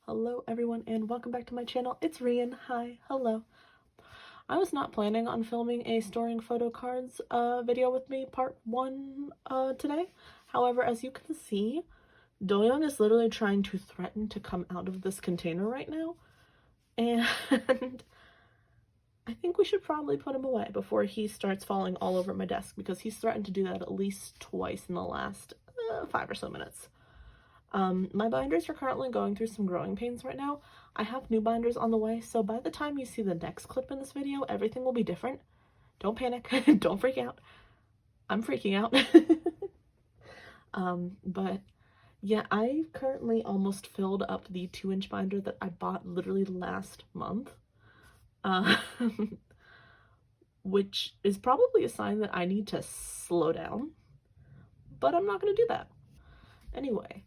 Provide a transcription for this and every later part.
Hello everyone and welcome back to my channel. It's Rian. Hi. Hello. I was not planning on filming a storing photo cards video with me part 1 today. However, as you can see, Doyoung is literally trying to threaten to come out of this container right now. And I think we should probably put him away before he starts falling all over my desk, because he's threatened to do that at least twice in the last 5 or so minutes. My binders are currently going through some growing pains right now. I have new binders on the way, so by the time you see the next clip in this video, everything will be different. Don't panic. Don't freak out. I'm freaking out. But yeah, I currently almost filled up the 2-inch binder that I bought literally last month. Which is probably a sign that I need to slow down, but I'm not going to do that. Anyway.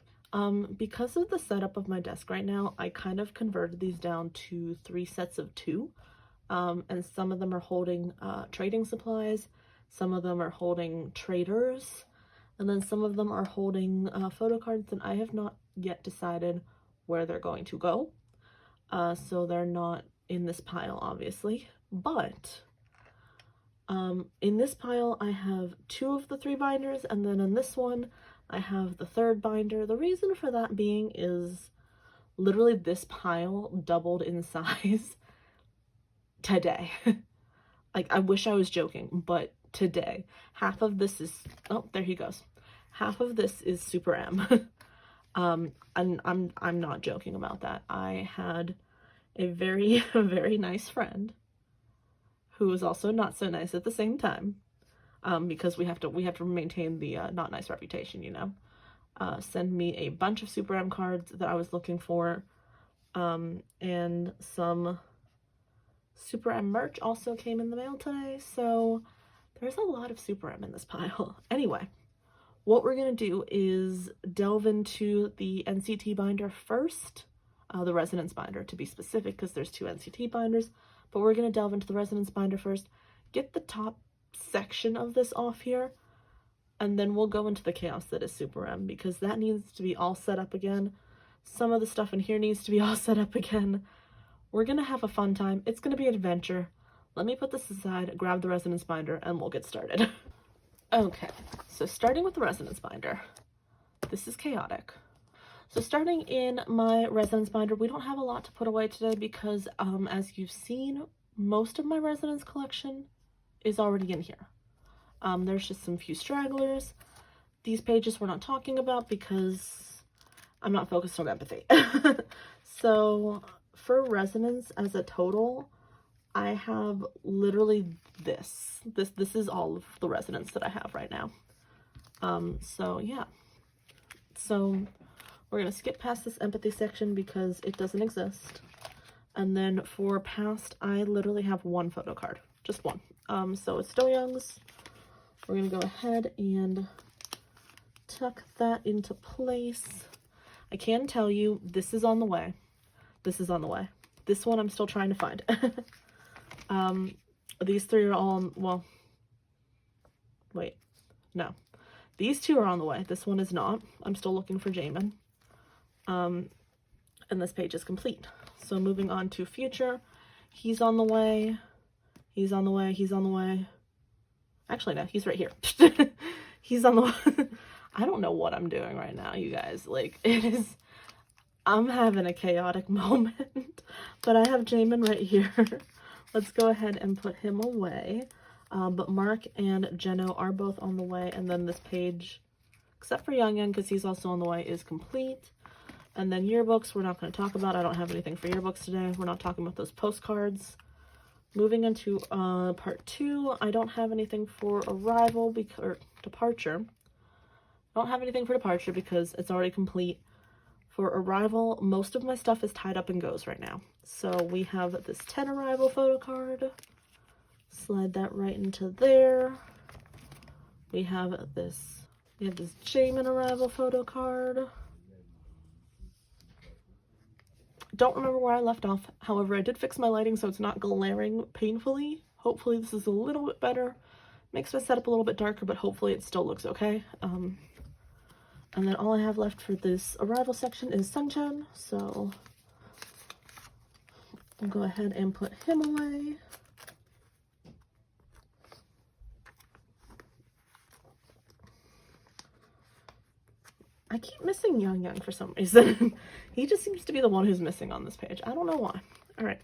Because of the setup of my desk right now, I kind of converted these down to 3 sets of 2. And some of them are holding trading supplies, some of them are holding traders, and then some of them are holding photo cards, and I have not yet decided where they're going to go. So they're not in this pile, obviously. But in this pile, I have 2 of the 3 binders, and then in this one, I have the 3rd binder. The reason for that being is literally this pile doubled in size today. Like, I wish I was joking, but today. Half of this is, oh, there he goes. Half of this is SuperM. And I'm not joking about that. I had a very, very nice friend who was also not so nice at the same time. Because we have to maintain the not nice reputation, you know. Send me a bunch of SuperM cards that I was looking for, and some SuperM merch also came in the mail today, so there's a lot of SuperM in this pile. Anyway, what we're gonna do is delve into the NCT binder first, the resonance binder to be specific, because there's 2 NCT binders, but we're gonna delve into the resonance binder first, get the top section of this off here, and then we'll go into the chaos that is SuperM, because that needs to be all set up again. Some of the stuff in here needs to be all set up again. We're gonna have a fun time. It's gonna be an adventure. Let me put this aside, grab the resonance binder, and we'll get started. Okay, so starting with the resonance binder. This is chaotic. So starting in my resonance binder, we don't have a lot to put away today because, as you've seen, most of my resonance collection is already in here. There's just some few stragglers. These pages we're not talking about because I'm not focused on empathy. So for resonance as a total, I have literally this is all of the resonance that I have right now. So yeah, so we're gonna skip past this empathy section because it doesn't exist. And then for past, I literally have 1 photo card, just 1. So it's Doyoung's. We're gonna go ahead and tuck that into place. I can tell you, this is on the way. This is on the way. This one I'm still trying to find. These 3 are all, well, wait, no. These 2 are on the way. This one is not. I'm still looking for Jamin. And this page is complete. So moving on to future, he's on the way. He's on the way, he's on the way. Actually, no, he's right here. He's on the way. I don't know what I'm doing right now, you guys. Like, I'm having a chaotic moment. But I have Jamin right here. Let's go ahead and put him away. But Mark and Jeno are both on the way. And then this page, except for Young, because he's also on the way, is complete. And then yearbooks, we're not going to talk about. I don't have anything for yearbooks today. We're not talking about those postcards. Moving into part 2, I don't have anything for arrival or departure. I don't have anything for departure because it's already complete. For arrival, most of my stuff is tied up and goes right now. So we have this 10 arrival photo card. Slide that right into there. We have this Jamin arrival photo card. Don't remember where I left off. However, I did fix my lighting so it's not glaring painfully. Hopefully this is a little bit better. Makes my setup a little bit darker, but hopefully it still looks okay. And then all I have left for this arrival section is Sunshine. So I'll go ahead and put him away. I keep missing Young Young for some reason. He just seems to be the one who's missing on this page. I don't know why. All right.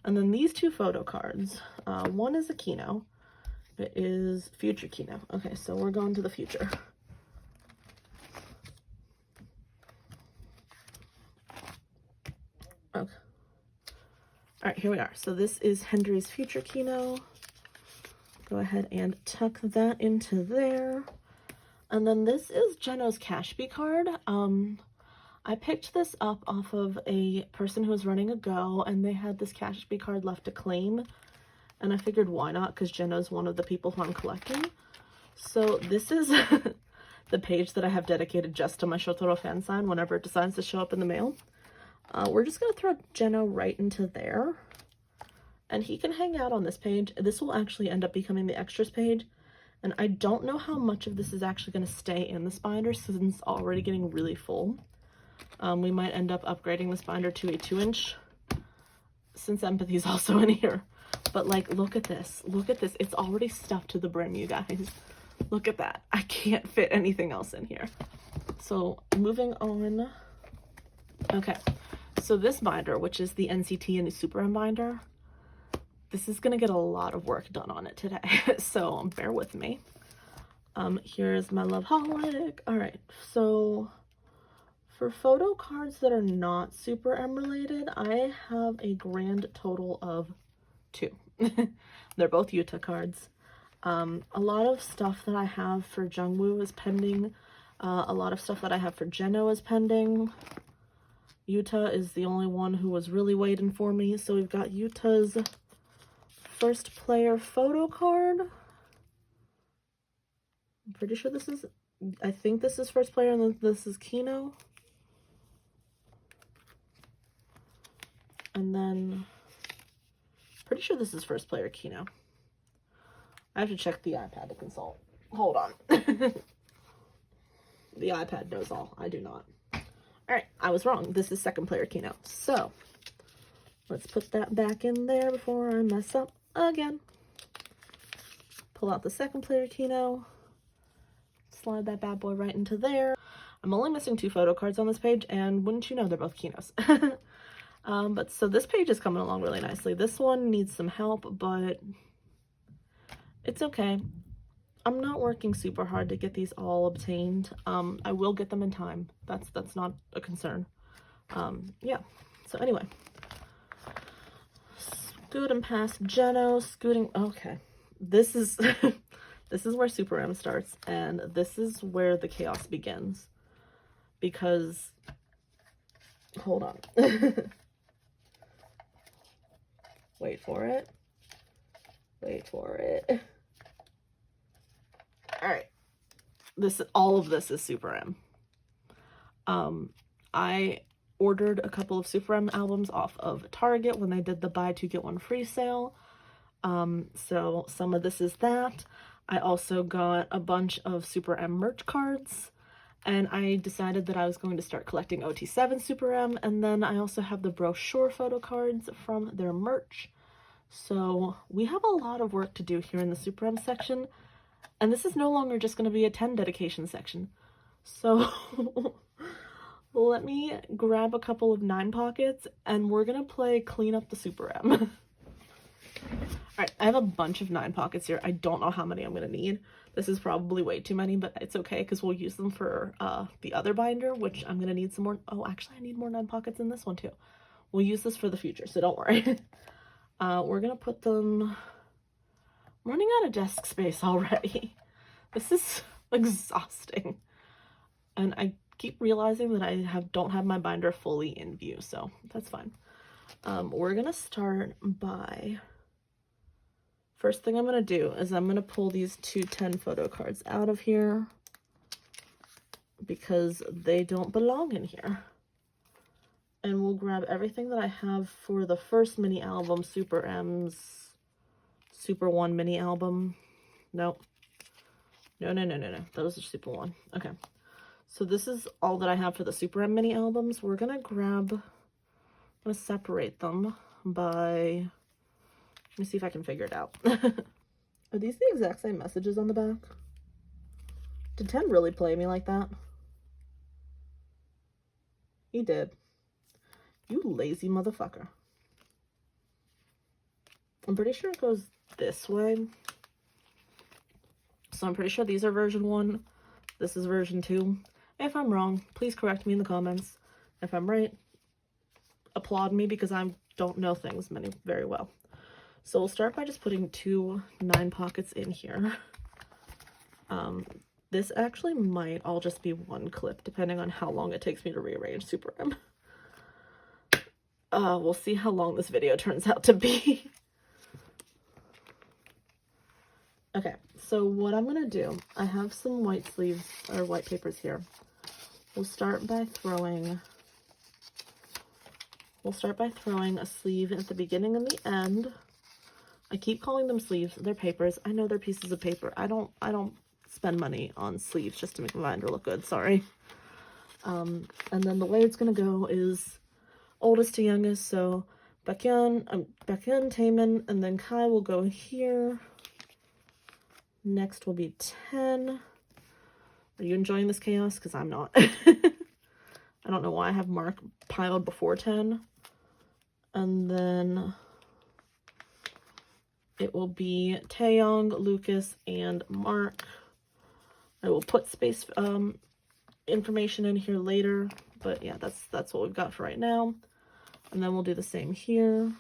And then these two photo cards. One is a Kino. It is future Kino. Okay, so we're going to the future. Okay. All right, here we are. So this is Hendry's future Kino. Go ahead and tuck that into there. And then this is Jeno's Cashby card. I picked this up off of a person who was running a go, and they had this Cashby card left to claim. And I figured why not, because Jeno's one of the people who I'm collecting. So this is the page that I have dedicated just to my Shotaro fan sign whenever it decides to show up in the mail. We're just going to throw Jeno right into there. And he can hang out on this page. This will actually end up becoming the extras page. And I don't know how much of this is actually going to stay in this binder since it's already getting really full. We might end up upgrading this binder to a 2-inch since Empathy is also in here. But like, look at this. Look at this. It's already stuffed to the brim, you guys. Look at that. I can't fit anything else in here. So moving on. Okay. So this binder, which is the NCT and the SuperM binder, this is going to get a lot of work done on it today. So bear with me. Here's my Loveholic. All right. So for photo cards that are not SuperM related, I have a grand total of 2. They're both Yuta cards. A lot of stuff that I have for Jungwoo is pending. A lot of stuff that I have for Jeno is pending. Yuta is the only one who was really waiting for me. So we've got Yuta's first player photo card. I'm pretty sure this is, I think this is first player and then this is Kino. And then, pretty sure this is first player Kino. I have to check the iPad to consult. Hold on. The iPad knows all. I do not. Alright, I was wrong. This is second player Kino. So, let's put that back in there before I mess up again. Pull out the second player Kino. Slide that bad boy right into there. I'm only missing 2 photo cards on this page, and wouldn't you know, they're both Kinos. But so this page is coming along really nicely. This one needs some help, but it's okay. I'm not working super hard to get these all obtained. I will get them in time. That's not a concern. Yeah. So anyway, scooting past Jeno, scooting. Okay, this is this is where SuperM starts, and this is where the chaos begins. Because, hold on. Wait for it. Wait for it. Alright. All of this is SuperM. I ordered a couple of SuperM albums off of Target when they did the buy 2 get 1 free sale. So some of this is that. I also got a bunch of SuperM merch cards. And I decided that I was going to start collecting OT7 SuperM, and then I also have the brochure photo cards from their merch. So we have a lot of work to do here in the SuperM section, and this is no longer just going to be a 10 dedication section. So let me grab a couple of 9 pockets, and we're going to play clean up the SuperM. Alright, I have a bunch of 9 pockets here. I don't know how many I'm going to need. This is probably way too many, but it's okay because we'll use them for the other binder, which I'm going to need some more. Oh, actually, I need more 9 pockets in this one too. We'll use this for the future, so don't worry. We're going to put them... I'm running out of desk space already. This is exhausting. And I keep realizing that I don't have my binder fully in view, so that's fine. We're going to start by... First thing I'm going to do is I'm going to pull these 2 10 photo cards out of here because they don't belong in here. And we'll grab everything that I have for the first mini album, SuperM's Super 1 mini album. Nope. No. Those are Super 1. Okay. So this is all that I have for the SuperM mini albums. We're going to separate them by, let me see if I can figure it out. Are these the exact same messages on the back? Did 10 really play me like that? He did. You lazy motherfucker. I'm pretty sure it goes this way. So I'm pretty sure these are version 1. This is version 2. If I'm wrong, please correct me in the comments. If I'm right, applaud me, because I don't know things very well. So we'll start by just putting 2 9 pockets in here. This actually might all just be one clip, depending on how long it takes me to rearrange SuperM. We'll see how long this video turns out to be. Okay, so what I'm gonna do, I have some white sleeves, or white papers here. We'll start by throwing a sleeve at the beginning and the end. I keep calling them sleeves. They're papers. I know they're pieces of paper. I don't spend money on sleeves just to make my binder look good. Sorry. And then the way it's gonna go is oldest to youngest. So Baekhyun, Taemin, and then Kai will go here. Next will be 10. Are you enjoying this chaos? Because I'm not. I don't know why I have Mark piled before 10. And then it will be Taeyong, Lucas, and Mark. I will put space information in here later, but yeah, that's what we've got for right now. And then we'll do the same here.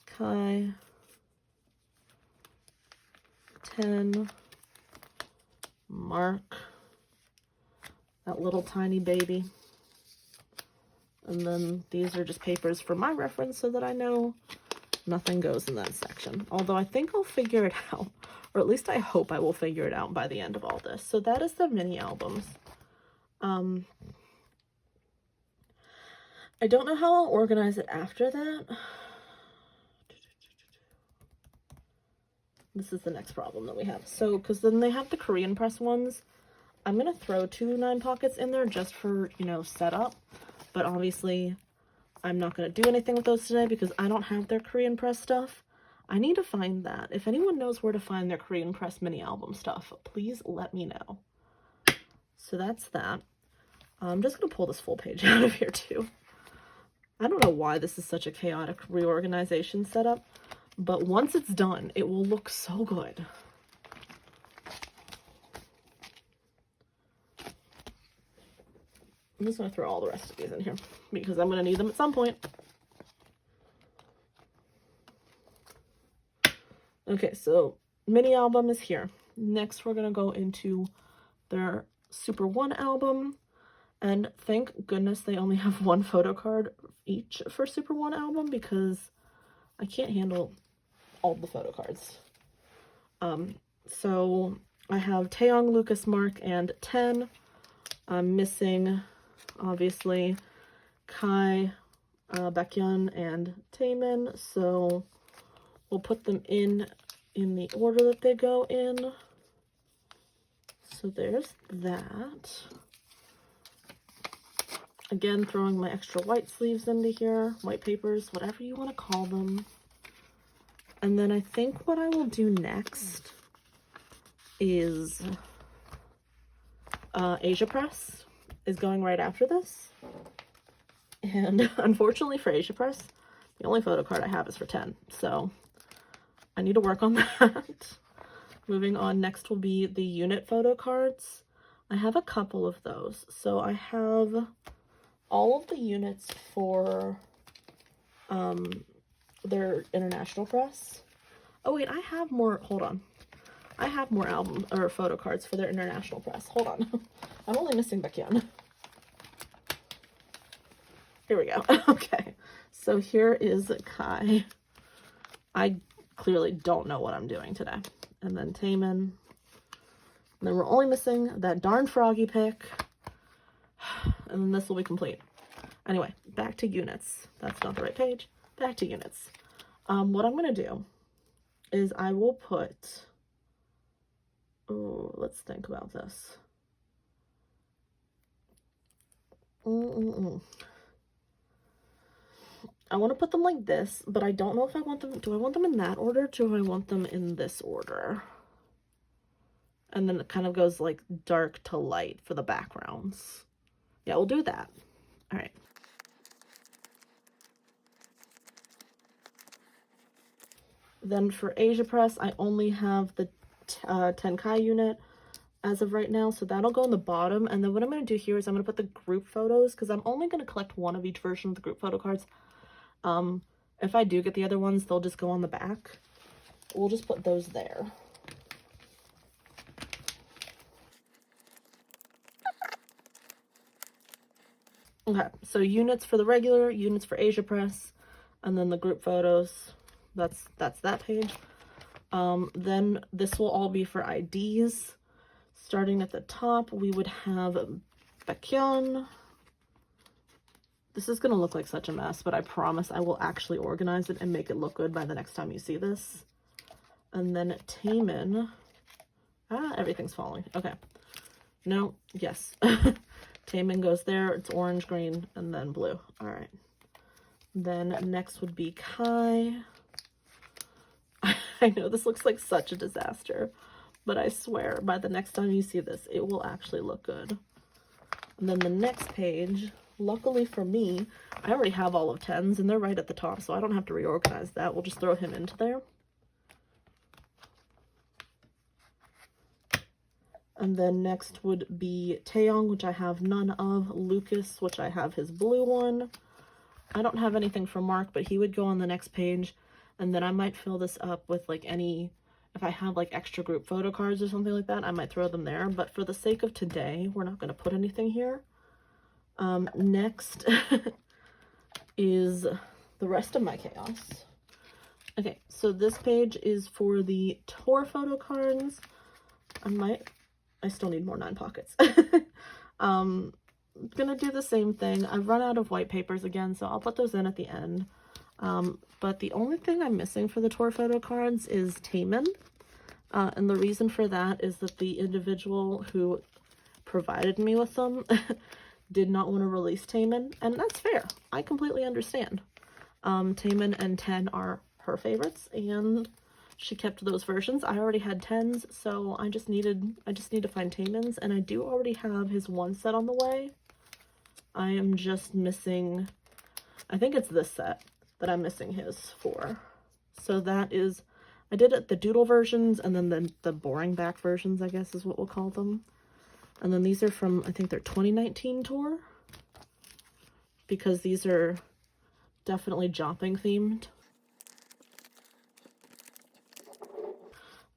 Kai, 10, Mark, that little tiny baby. And then these are just papers for my reference so that I know nothing goes in that section. Although I think I'll figure it out, or at least I hope I will figure it out by the end of all this. So that is the mini albums. I don't know how I'll organize it after that. This is the next problem that we have. So, because then they have the Korean press ones. I'm going to throw 2 9 pockets in there just for, you know, setup. But obviously, I'm not going to do anything with those today because I don't have their Korean press stuff. I need to find that. If anyone knows where to find their Korean press mini album stuff, please let me know. So that's that. I'm just going to pull this full page out of here too. I don't know why this is such a chaotic reorganization setup, but once it's done, it will look so good. I'm just going to throw all the rest of these in here because I'm going to need them at some point. Okay, so mini album is here. Next, we're going to go into their Super 1 album. And thank goodness they only have 1 photo card each for Super 1 album because I can't handle all the photo cards. So I have Taeyong, Lucas, Mark, and 10. I'm missing, obviously, Kai, Baekhyun, and Taemin. So we'll put them in the order that they go in. So there's that. Again, throwing my extra white sleeves into here, white papers, whatever you want to call them. And then I think what I will do next is Asia Press is going right after this. And unfortunately for Asia Press, the only photo card I have is for 10. So I need to work on that. Moving on, next will be the unit photo cards. I have a couple of those. So I have all of the units for their international press. Oh wait, I have more, hold on. I have more album or photo cards for their international press. Hold on. I'm only missing Baekhyun. Here we go. Okay. So here is Kai. I clearly don't know what I'm doing today. And then Taemin. And then we're only missing that darn froggy pick. And then this will be complete. Anyway, back to units. That's not the right page. Back to units. What I'm going to do is I will put... Oh, let's think about this. I want to put them like this, but I don't know if I want them, do I want them in that order? Or do I want them in this order? And then it kind of goes like dark to light for the backgrounds. Yeah, we'll do that. All right. Then for Asia Press, I only have the Tenkai unit as of right now, so that'll go on the bottom. And then what I'm going to do here is I'm going to put the group photos, because I'm only going to collect one of each version of the group photo cards. If I do get the other ones, they'll just go on the back. We'll just put those there. Okay, so units for the regular, units for Asia Press, and then the group photos. That's that page. Then this will all be for IDs. Starting at the top, we would have victon. This is gonna look like such a mess, but I promise I will actually organize it and make it look good by the next time you see this. And then Taemin. Everything's falling. Okay. No, yes. Taemin goes there. It's orange, green, and then blue. All right. Then next would be Kai. I know this looks like such a disaster, but I swear by the next time you see this, it will actually look good. And then the next page, luckily for me, I already have all of 10s and they're right at the top, so I don't have to reorganize that. We'll just throw him into there. And then next would be Taeyong, which I have none of. Lucas, which I have his blue one. I don't have anything for Mark, but he would go on the next page. And then I might fill this up with like any, if I have like extra group photo cards or something like that, I might throw them there. But for the sake of today, we're not going to put anything here. Next is the rest of my chaos. Okay, so this page is for the tour photo cards. I still need more 9 pockets. Gonna do the same thing. I've run out of white papers again, so I'll put those in at the end. But the only thing I'm missing for the tour photo cards is Taemin. And the reason for that is that the individual who provided me with them did not want to release Taemin, and that's fair. I completely understand. Taemin and 10 are her favorites, and she kept those versions. I already had 10s, so I just need to find Taemin's, and I do already have his one set on the way. I am just missing, I think it's this set that I'm missing his for. So that is, I did it the doodle versions, and then the boring back versions, I guess is what we'll call them. And then these are from, I think they're 2019 tour, because these are definitely Jopping themed.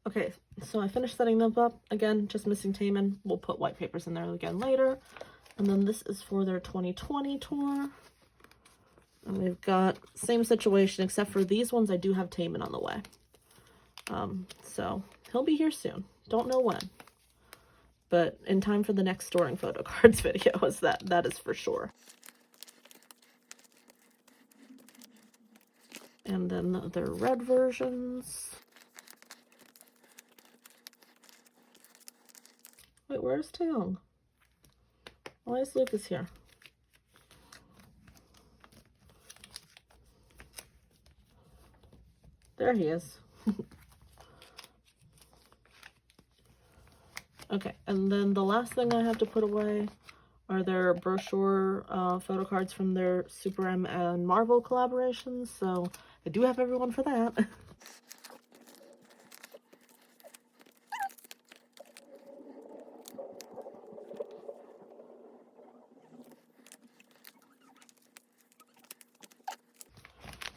Okay, so I finished setting them up. Again, just missing Taemin. We'll put white papers in there again later. And then this is for their 2020 tour. And we've got same situation, except for these ones I do have Taemin on the way. So he'll be here soon. Don't know when. But in time for the next storing photo cards video, is that is for sure. And then their red versions. Wait, where's Taeyong? Why is Lucas here? There he is. Okay, and then the last thing I have to put away are their brochure photo cards from their SuperM and Marvel collaborations, so I do have everyone for that.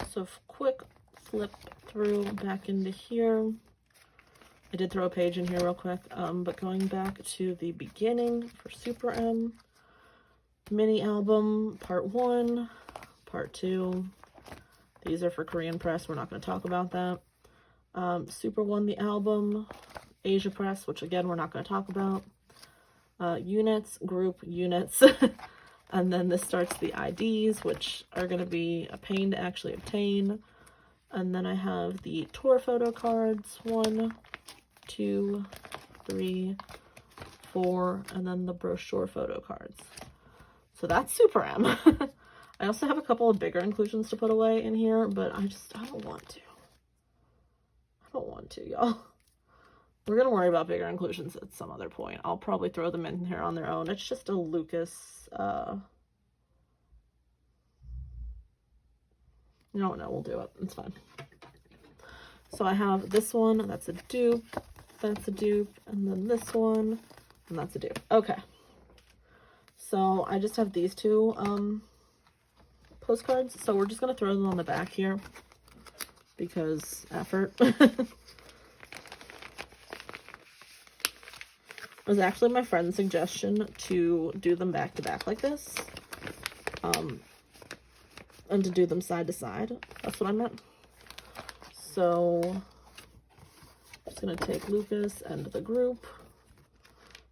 So quick flip through back into here. I did throw a page in here real quick, but going back to the beginning for SuperM, mini album, part 1, part 2. These are for Korean press, we're not going to talk about that. Super 1, the album, Asia press, which again, we're not going to talk about. Units, group, units. And then this starts the IDs, which are going to be a pain to actually obtain. And then I have the tour photo cards, 1, 2, 3, 4, and then the brochure photo cards. So that's SuperM. I also have a couple of bigger inclusions to put away in here, but I don't want to. I don't want to, y'all. We're gonna worry about bigger inclusions at some other point. I'll probably throw them in here on their own. It's just a Lucas, no, we'll do it. It's fine. So I have this one, that's a dupe, that's a dupe, and then this one, and that's a dupe. Okay. So I just have these two postcards. So we're just going to throw them on the back here because effort. It was actually my friend's suggestion to do them back to back like this. And to do them side to side. That's what I meant. So I'm just going to take Lucas and the group.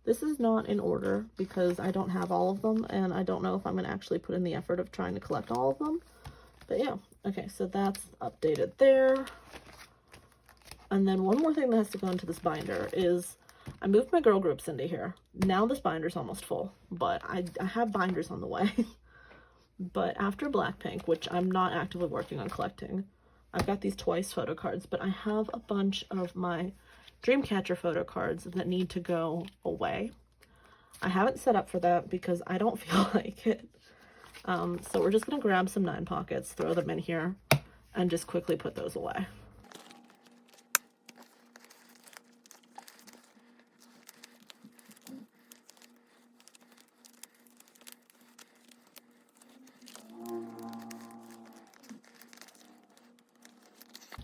This is not in order because I don't have all of them, and I don't know if I'm going to actually put in the effort of trying to collect all of them. But yeah, okay, so that's updated there. And then one more thing that has to go into this binder is I moved my girl groups into here. Now this binder's almost full, but I have binders on the way. But after Blackpink, which I'm not actively working on collecting, I've got these twice photo cards, but I have a bunch of my Dreamcatcher photo cards that need to go away. I haven't set up for that because I don't feel like it. So we're just going to grab some 9 pockets, throw them in here, and just quickly put those away.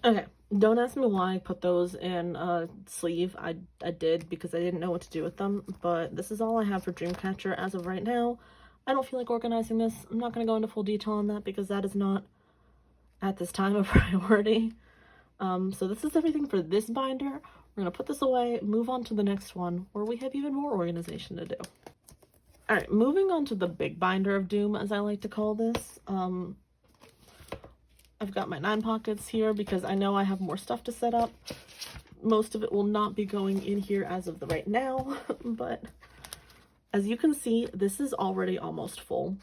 Okay, don't ask me why I put those in a sleeve. I did because I didn't know what to do with them, but this is all I have for Dreamcatcher as of right now. I don't feel like organizing this. I'm not going to go into full detail on that because that is not, at this time, a priority. So this is everything for this binder. We're going to put this away, move on to the next one, where we have even more organization to do. Alright, moving on to the big binder of doom, as I like to call this. I've got my 9 pockets here because I know I have more stuff to set up. Most of it will not be going in here as of the right now, but as you can see, this is already almost full,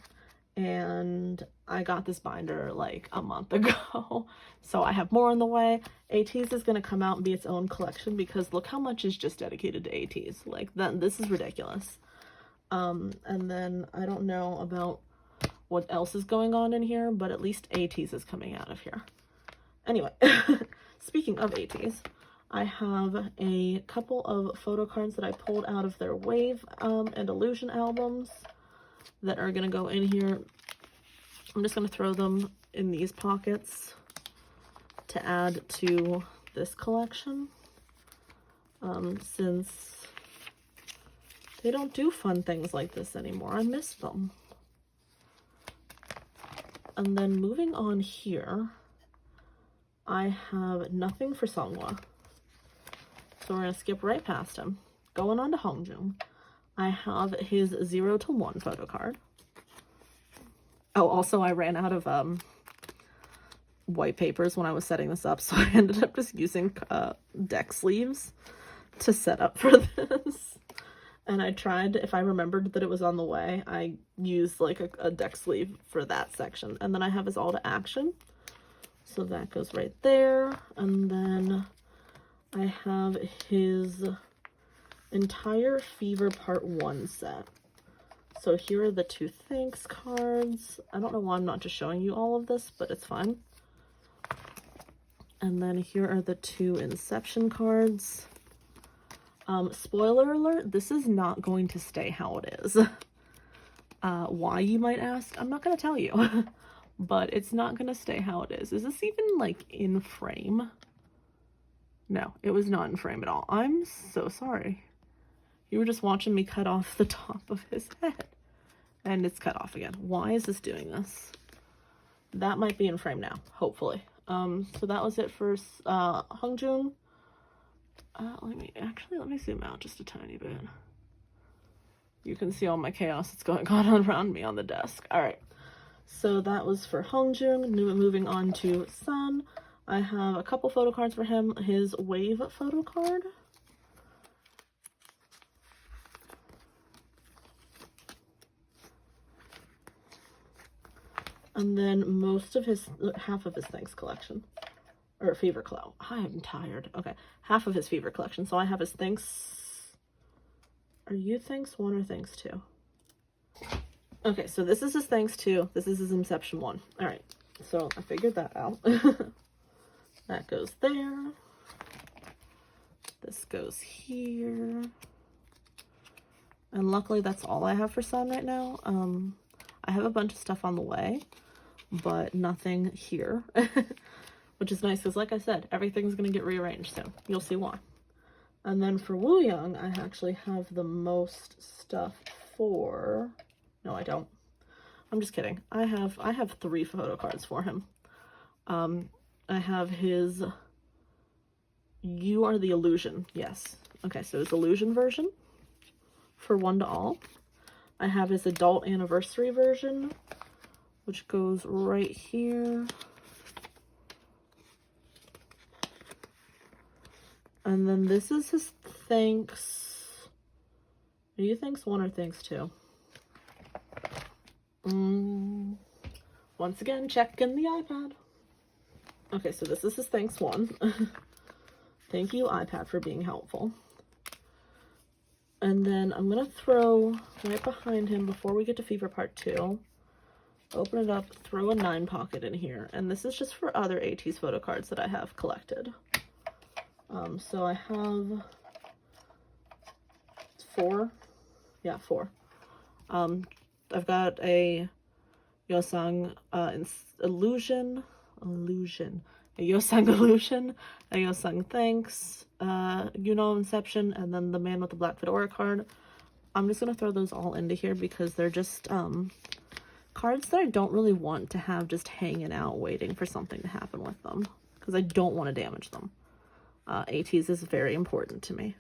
and I got this binder like a month ago, so I have more on the way. Ateez is going to come out and be its own collection because look how much is just dedicated to Ateez. Like, this is ridiculous. And then I don't know about what else is going on in here, but at least Ateez is coming out of here. Anyway, speaking of Ateez, I have a couple of photo cards that I pulled out of their wayv and illusion albums that are going to go in here. I'm just going to throw them in these pockets to add to this collection, since they don't do fun things like this anymore. I miss them. And then moving on here, I have nothing for Seonghwa. So we're going to skip right past him. Going on to Hongjoong, I have his 0 to 1 photo card. Oh, also I ran out of white papers when I was setting this up, so I ended up just using deck sleeves to set up for this. And I tried, if I remembered that it was on the way, I used like a deck sleeve for that section. And then I have his all to action. So that goes right there. And then I have his entire Fever Part 1 set. So here are the 2 thanks cards. I don't know why I'm not just showing you all of this, but it's fine. And then here are the 2 Inception cards. Spoiler alert, this is not going to stay how it is. Why, you might ask? I'm not going to tell you. But it's not going to stay how it is. Is this even, like, in frame? No, it was not in frame at all. I'm so sorry. You were just watching me cut off the top of his head. And it's cut off again. Why is this doing this? That might be in frame now, hopefully. So that was it for Hongjoong. Let me zoom out just a tiny bit. You can see all my chaos that's going on around me on the desk. All right, so that was for Hongjoong. Moving on to Sun, I have a couple photo cards for him. His wayv photo card. And then most of his, half of his Thanks collection. Or Fever Cloud. I am tired. Okay, half of his Fever collection. So I have his Thanks. Are you Thanks 1 or Thanks 2? Okay, so this is his Thanks 2. This is his Inception 1. Alright, so I figured that out. That goes there. This goes here. And luckily that's all I have for Sun right now. I have a bunch of stuff on the way, but nothing here. Which is nice because, like I said, everything's going to get rearranged soon. You'll see why. And then for Wooyoung, I actually have the most stuff for... No, I don't. I'm just kidding. I have 3 photo cards for him. I have his You Are the Illusion. Yes. Okay, so his Illusion version for One to All. I have his Adult Anniversary version, which goes right here. And then this is his Thanks. Are you Thanks 1 or Thanks 2? Once again, check in the iPad. Okay, so this is his Thanks 1. Thank you, iPad, for being helpful. And then I'm going to throw right behind him before we get to Fever Part 2. Open it up, throw a 9 pocket in here. And this is just for other Ateez photo cards that I have collected. So I have 4. Yeah, 4. I've got a Yeosang Illusion, a Yeosang Illusion, a Yeosang Thanks, Inception, and then the Man with the Black Fedora card. I'm just going to throw those all into here because they're just cards that I don't really want to have just hanging out waiting for something to happen with them because I don't want to damage them. Ateez is very important to me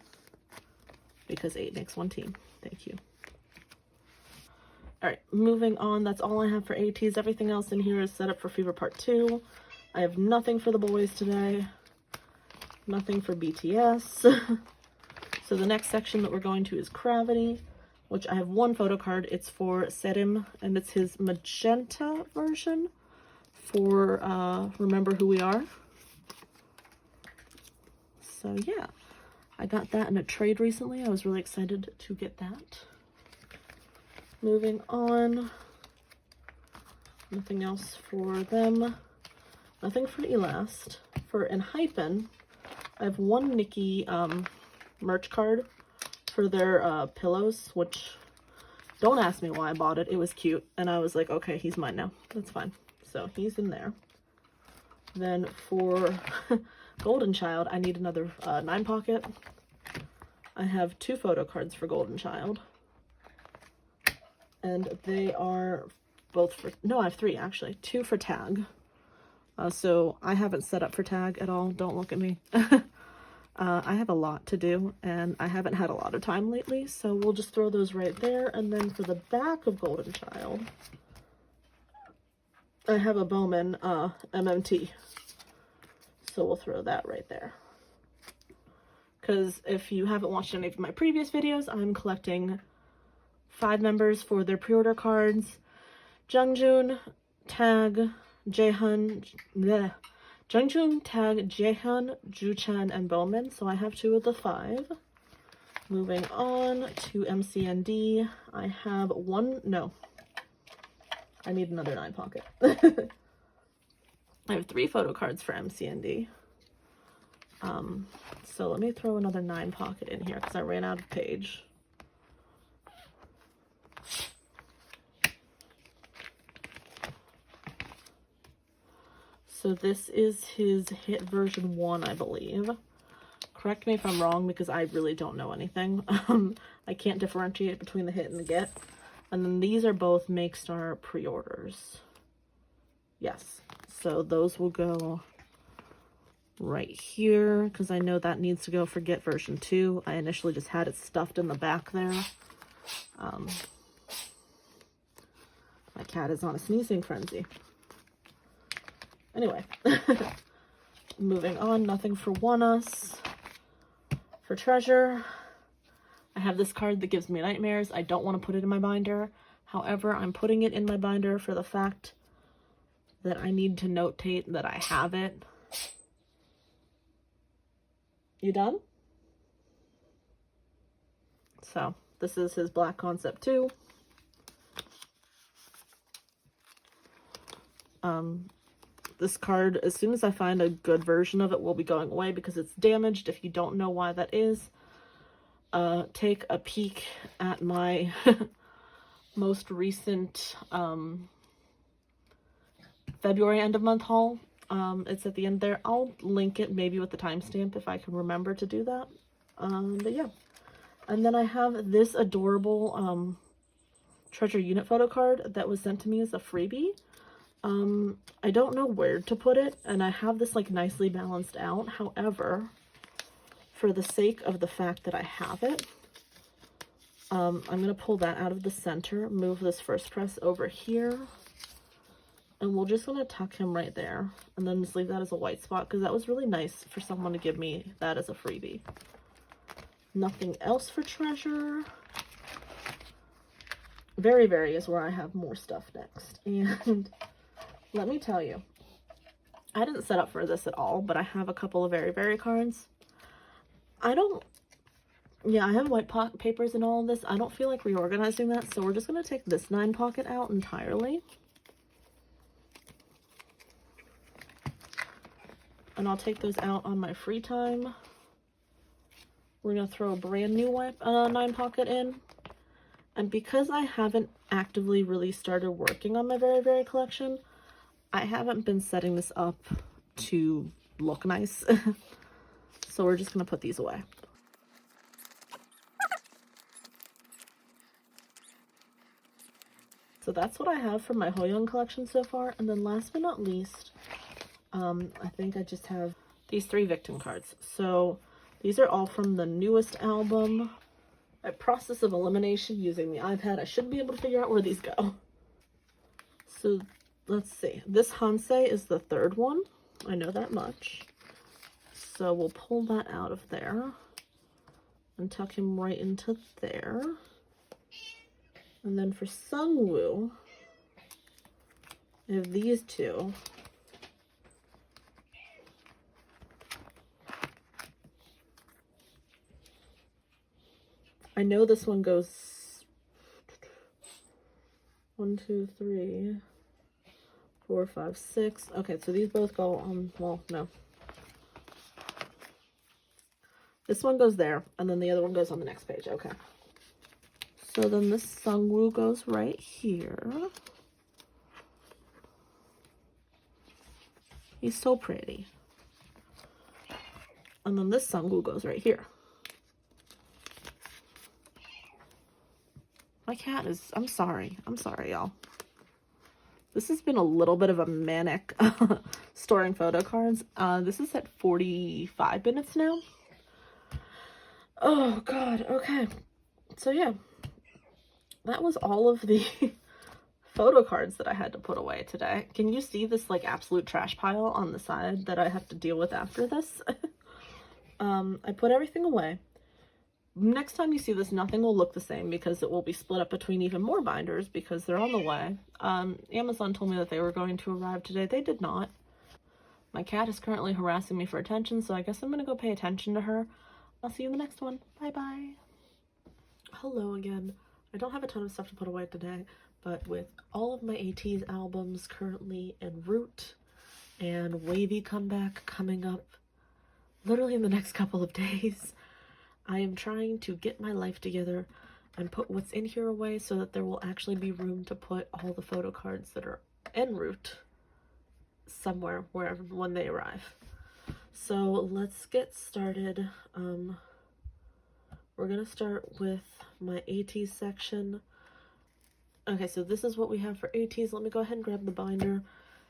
because 8 makes 1 team. Thank you. Alright, moving on. That's all I have for Ateez. Everything else in here is set up for Fever Part 2. I have nothing for the boys today. Nothing for BTS. So the next section that we're going to is Gravity, which I have 1 photo card. It's for SuperM, and it's his magenta version for Remember Who We Are. So yeah, I got that in a trade recently. I was really excited to get that. Moving on. Nothing else for them. Nothing for Elast. For Enhypen, I have 1 Nicki merch card for their pillows, which don't ask me why I bought it. It was cute, and I was like, okay, he's mine now. That's fine. So he's in there. Then for Golden Child, I need another 9 pocket. I have 2 photo cards for Golden Child. And they are both for, no, I have 3 actually. 2 for tag. So I haven't set up for tag at all. Don't look at me. I have a lot to do, and I haven't had a lot of time lately, so we'll just throw those right there. And then for the back of Golden Child, I have a Bowman MMT. So we'll throw that right there. Because if you haven't watched any of my previous videos, I'm collecting 5 members for their pre-order cards. Jungjoon, Tag, Jaehyun, Jungjoon, Tag, Jaehyun, Juchan, and Bowman. So I have 2 of the 5. Moving on to MCND, I have 1, no, I need another 9 pocket. I have 3 photo cards for MCND. So let me throw another 9 pocket in here because I ran out of page. So this is his hit version 1, I believe. Correct me if I'm wrong because I really don't know anything. I can't differentiate between the hit and the get. And then these are both Make Star pre-orders. Yes. So those will go right here because I know that needs to go for Get version 2. I initially just had it stuffed in the back there. My cat is on a sneezing frenzy. Anyway, moving on. Nothing for One Us. For Treasure, I have this card that gives me nightmares. I don't want to put it in my binder. However, I'm putting it in my binder for the fact that I need to notate that I have it. You done? So this is his Black Concept 2. This card, as soon as I find a good version of it, will be going away because it's damaged. If you don't know why that is, take a peek at my most recent February end of month haul. It's at the end there. I'll link it maybe with the timestamp if I can remember to do that. But yeah. And then I have this adorable treasure unit photo card that was sent to me as a freebie. I don't know where to put it, and I have this like nicely balanced out. However, for the sake of the fact that I have it, I'm going to pull that out of the center, move this first press over here, and we're just going to tuck him right there, and then just leave that as a white spot, because that was really nice for someone to give me that as a freebie. Nothing else for treasure. Very, very is where I have more stuff next, and let me tell you, I didn't set up for this at all, but I have a couple of very, very cards. I have white papers and all of this. I don't feel like reorganizing that, so we're just going to take this 9 pocket out entirely. And I'll take those out on my free time. We're going to throw a brand new 9 pocket in. And because I haven't actively really started working on my very, very collection, I haven't been setting this up to look nice. So we're just going to put these away. So that's what I have for my Hoyeong collection so far. And then last but not least, I think I just have these 3 victim cards. So these are all from the newest album. By process of elimination using the iPad, I should be able to figure out where these go. So let's see. This Hansei is the 3rd one. I know that much. So we'll pull that out of there and tuck him right into there. And then for Sungwoo, I have these 2. I know this one goes 1, 2, 3, 4, 5, 6. Okay, so these both go on, well, no. This one goes there, and then the other one goes on the next page. Okay. So then this Sungwoo goes right here. He's so pretty. And then this Sungwoo goes right here. My cat is, I'm sorry, y'all. This has been a little bit of a manic storing photo cards. This is at 45 minutes now. Oh God, okay. So yeah, that was all of the photo cards that I had to put away today. Can you see this like absolute trash pile on the side that I have to deal with after this? I put everything away. Next time you see this, nothing will look the same because it will be split up between even more binders because they're on the way. Amazon told me that they were going to arrive today. They did not. My cat is currently harassing me for attention, so I guess I'm going to go pay attention to her. I'll see you in the next one. Bye-bye. Hello again. I don't have a ton of stuff to put away today, but with all of my Ateez albums currently en route and Wavy comeback coming up literally in the next couple of days, I am trying to get my life together and put what's in here away so that there will actually be room to put all the photo cards that are en route somewhere wherever when they arrive. So let's get started. We're gonna start with my Ateez section. Okay, so this is what we have for Ateez. Let me go ahead and grab the binder.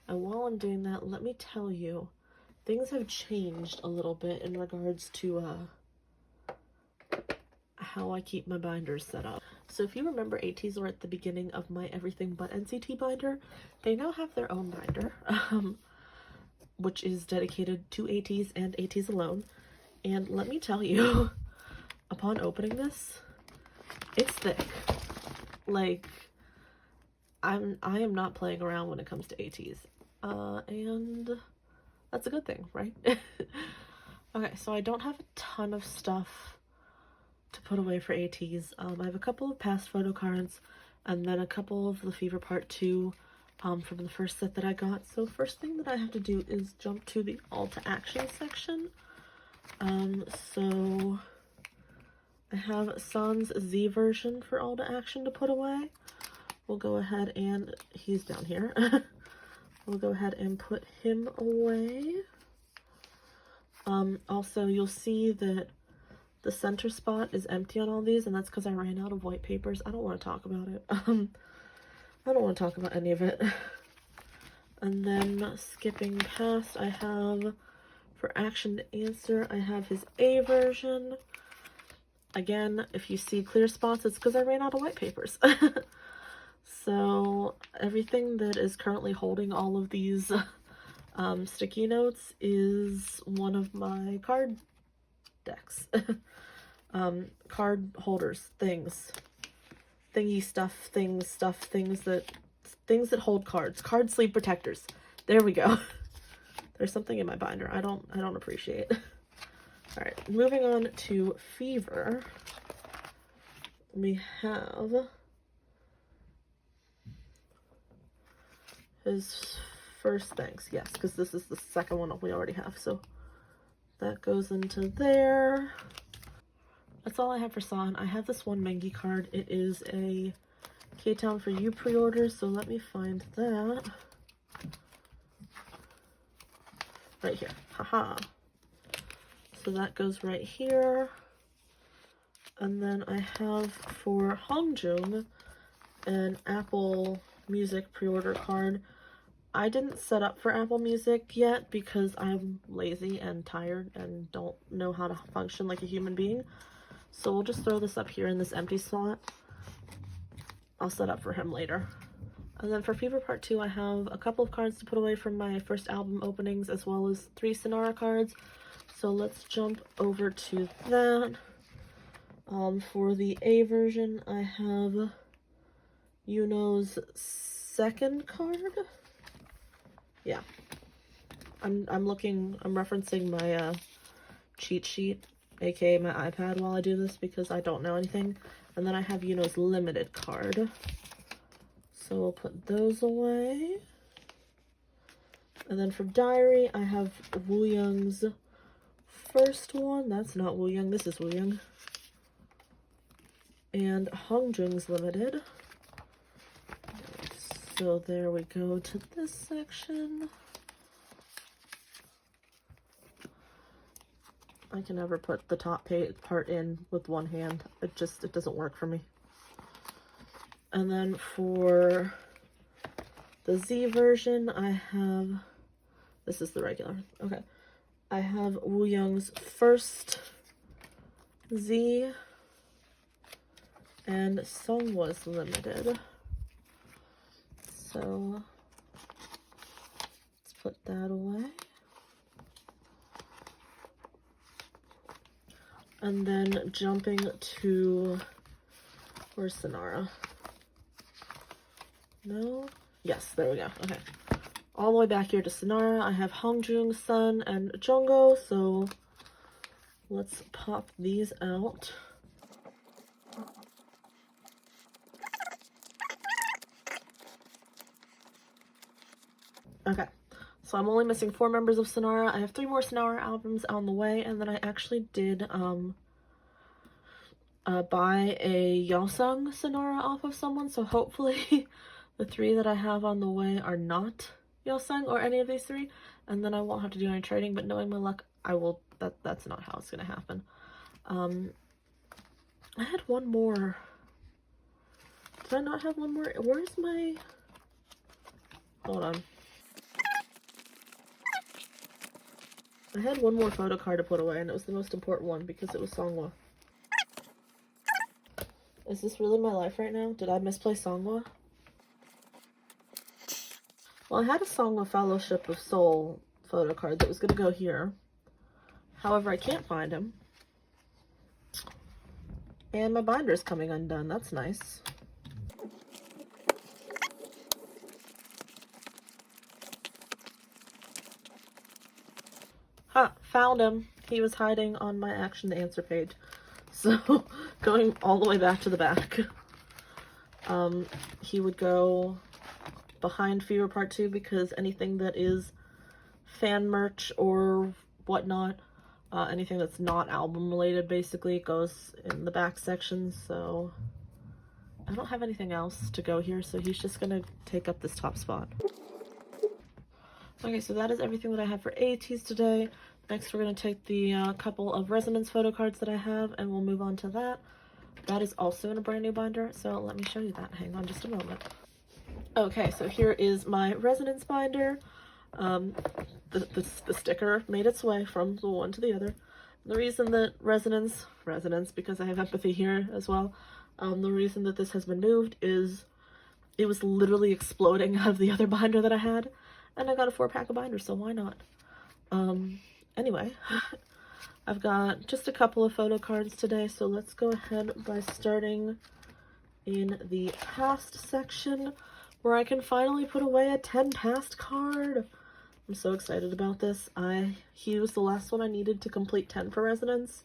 And while I'm doing that, let me tell you, things have changed a little bit in regards to how I keep my binders set up. So if you remember, Ateez were at the beginning of my Everything But NCT binder. They now have their own binder, which is dedicated to Ateez and Ateez alone. And let me tell you, upon opening this, it's thick. Like, I am not playing around when it comes to Ateez. and that's a good thing, right? Okay, so I don't have a ton of stuff to put away for Ateez. I have a couple of past photo cards, and then a couple of the Fever Part 2 from the first set that I got. So first thing that I have to do is jump to the All to Action section. So I have Sun's Z version for All to Action to put away. We'll go ahead and, he's down here. We'll go ahead and put him away. Also, you'll see that the center spot is empty on all these, and that's because I ran out of white papers. I don't want to talk about it. I don't want to talk about any of it. And then skipping past, I have, for Action to Answer, I have his A version. Again, if you see clear spots, it's because I ran out of white papers. So everything that is currently holding all of these sticky notes is one of my card decks. Card holders, things that hold cards. Card sleeve protectors. There we go. There's something in my binder I don't appreciate. All right, moving on to Fever. We have his first thanks, yes, because this is the second one we already have, so that goes into there. That's all I have for San. I have this one mcnd card. It is a K-Town for You pre-order, so let me find that. Right here. Haha. So that goes right here. And then I have for Hongjung an Apple Music pre-order card. I didn't set up for Apple Music yet because I'm lazy and tired and don't know how to function like a human being. So we'll just throw this up here in this empty slot. I'll set up for him later. And then for Fever Part 2, I have a couple of cards to put away from my first album openings, as well as 3 Sonara cards. So let's jump over to that. For the A version, I have Yuno's second card. Yeah. I'm referencing my cheat sheet, aka my iPad, while I do this because I don't know anything. And then I have Yuno's limited card. So we'll put those away. And then for Diary, I have Wooyoung's first one. That's not Wooyoung, this is Wooyoung. And Hongjung's limited. So there we go to this section. I can never put the top part in with one hand. It doesn't work for me. And then for the Z version, I have, this is the regular, okay. I have Wooyoung's first Z and Songhwa's limited. So let's put that away. And then jumping to, where's Sonara? No? Yes, there we go. Okay. All the way back here to Sonara, I have Hongjung, Sun, and Jungho, so let's pop these out. Okay, so I'm only missing 4 members of Sonara. I have 3 more Sonara albums on the way, and then I actually did buy a Yeosang Sonara off of someone, so hopefully the 3 that I have on the way are not Yeosang or any of these 3, and then I won't have to do any trading, but knowing my luck, I will, that's not how it's gonna happen. I had one more. Did I not have one more? Where's my, hold on. I had one more photo card to put away, and it was the most important one because it was Songhwa. Is this really my life right now? Did I misplace Songhwa? Well, I had a Songhwa Fellowship of Soul photo card that was going to go here. However, I can't find him. And my binder is coming undone. That's nice. Ha! Found him. He was hiding on my action to answer page. So, going all the way back to the back. He would go behind Fever Part 2 because anything that is fan merch or whatnot, anything that's not album related basically goes in the back section, so I don't have anything else to go here, so he's just gonna take up this top spot. Okay, so that is everything that I have for Ateez today. Next, we're going to take the couple of resonance photo cards that I have, and we'll move on to that. That is also in a brand new binder, so let me show you that. Hang on just a moment. Okay, so here is my resonance binder. The sticker made its way from the one to the other. The reason that resonance, because I have empathy here as well, the reason that this has been moved is it was literally exploding out of the other binder that I had. And I got a 4-pack of binders, so why not? Anyway, I've got just a couple of photo cards today, so let's go ahead by starting in the past section, where I can finally put away a 10 past card. I'm so excited about this. He was the last one I needed to complete 10 for resonance,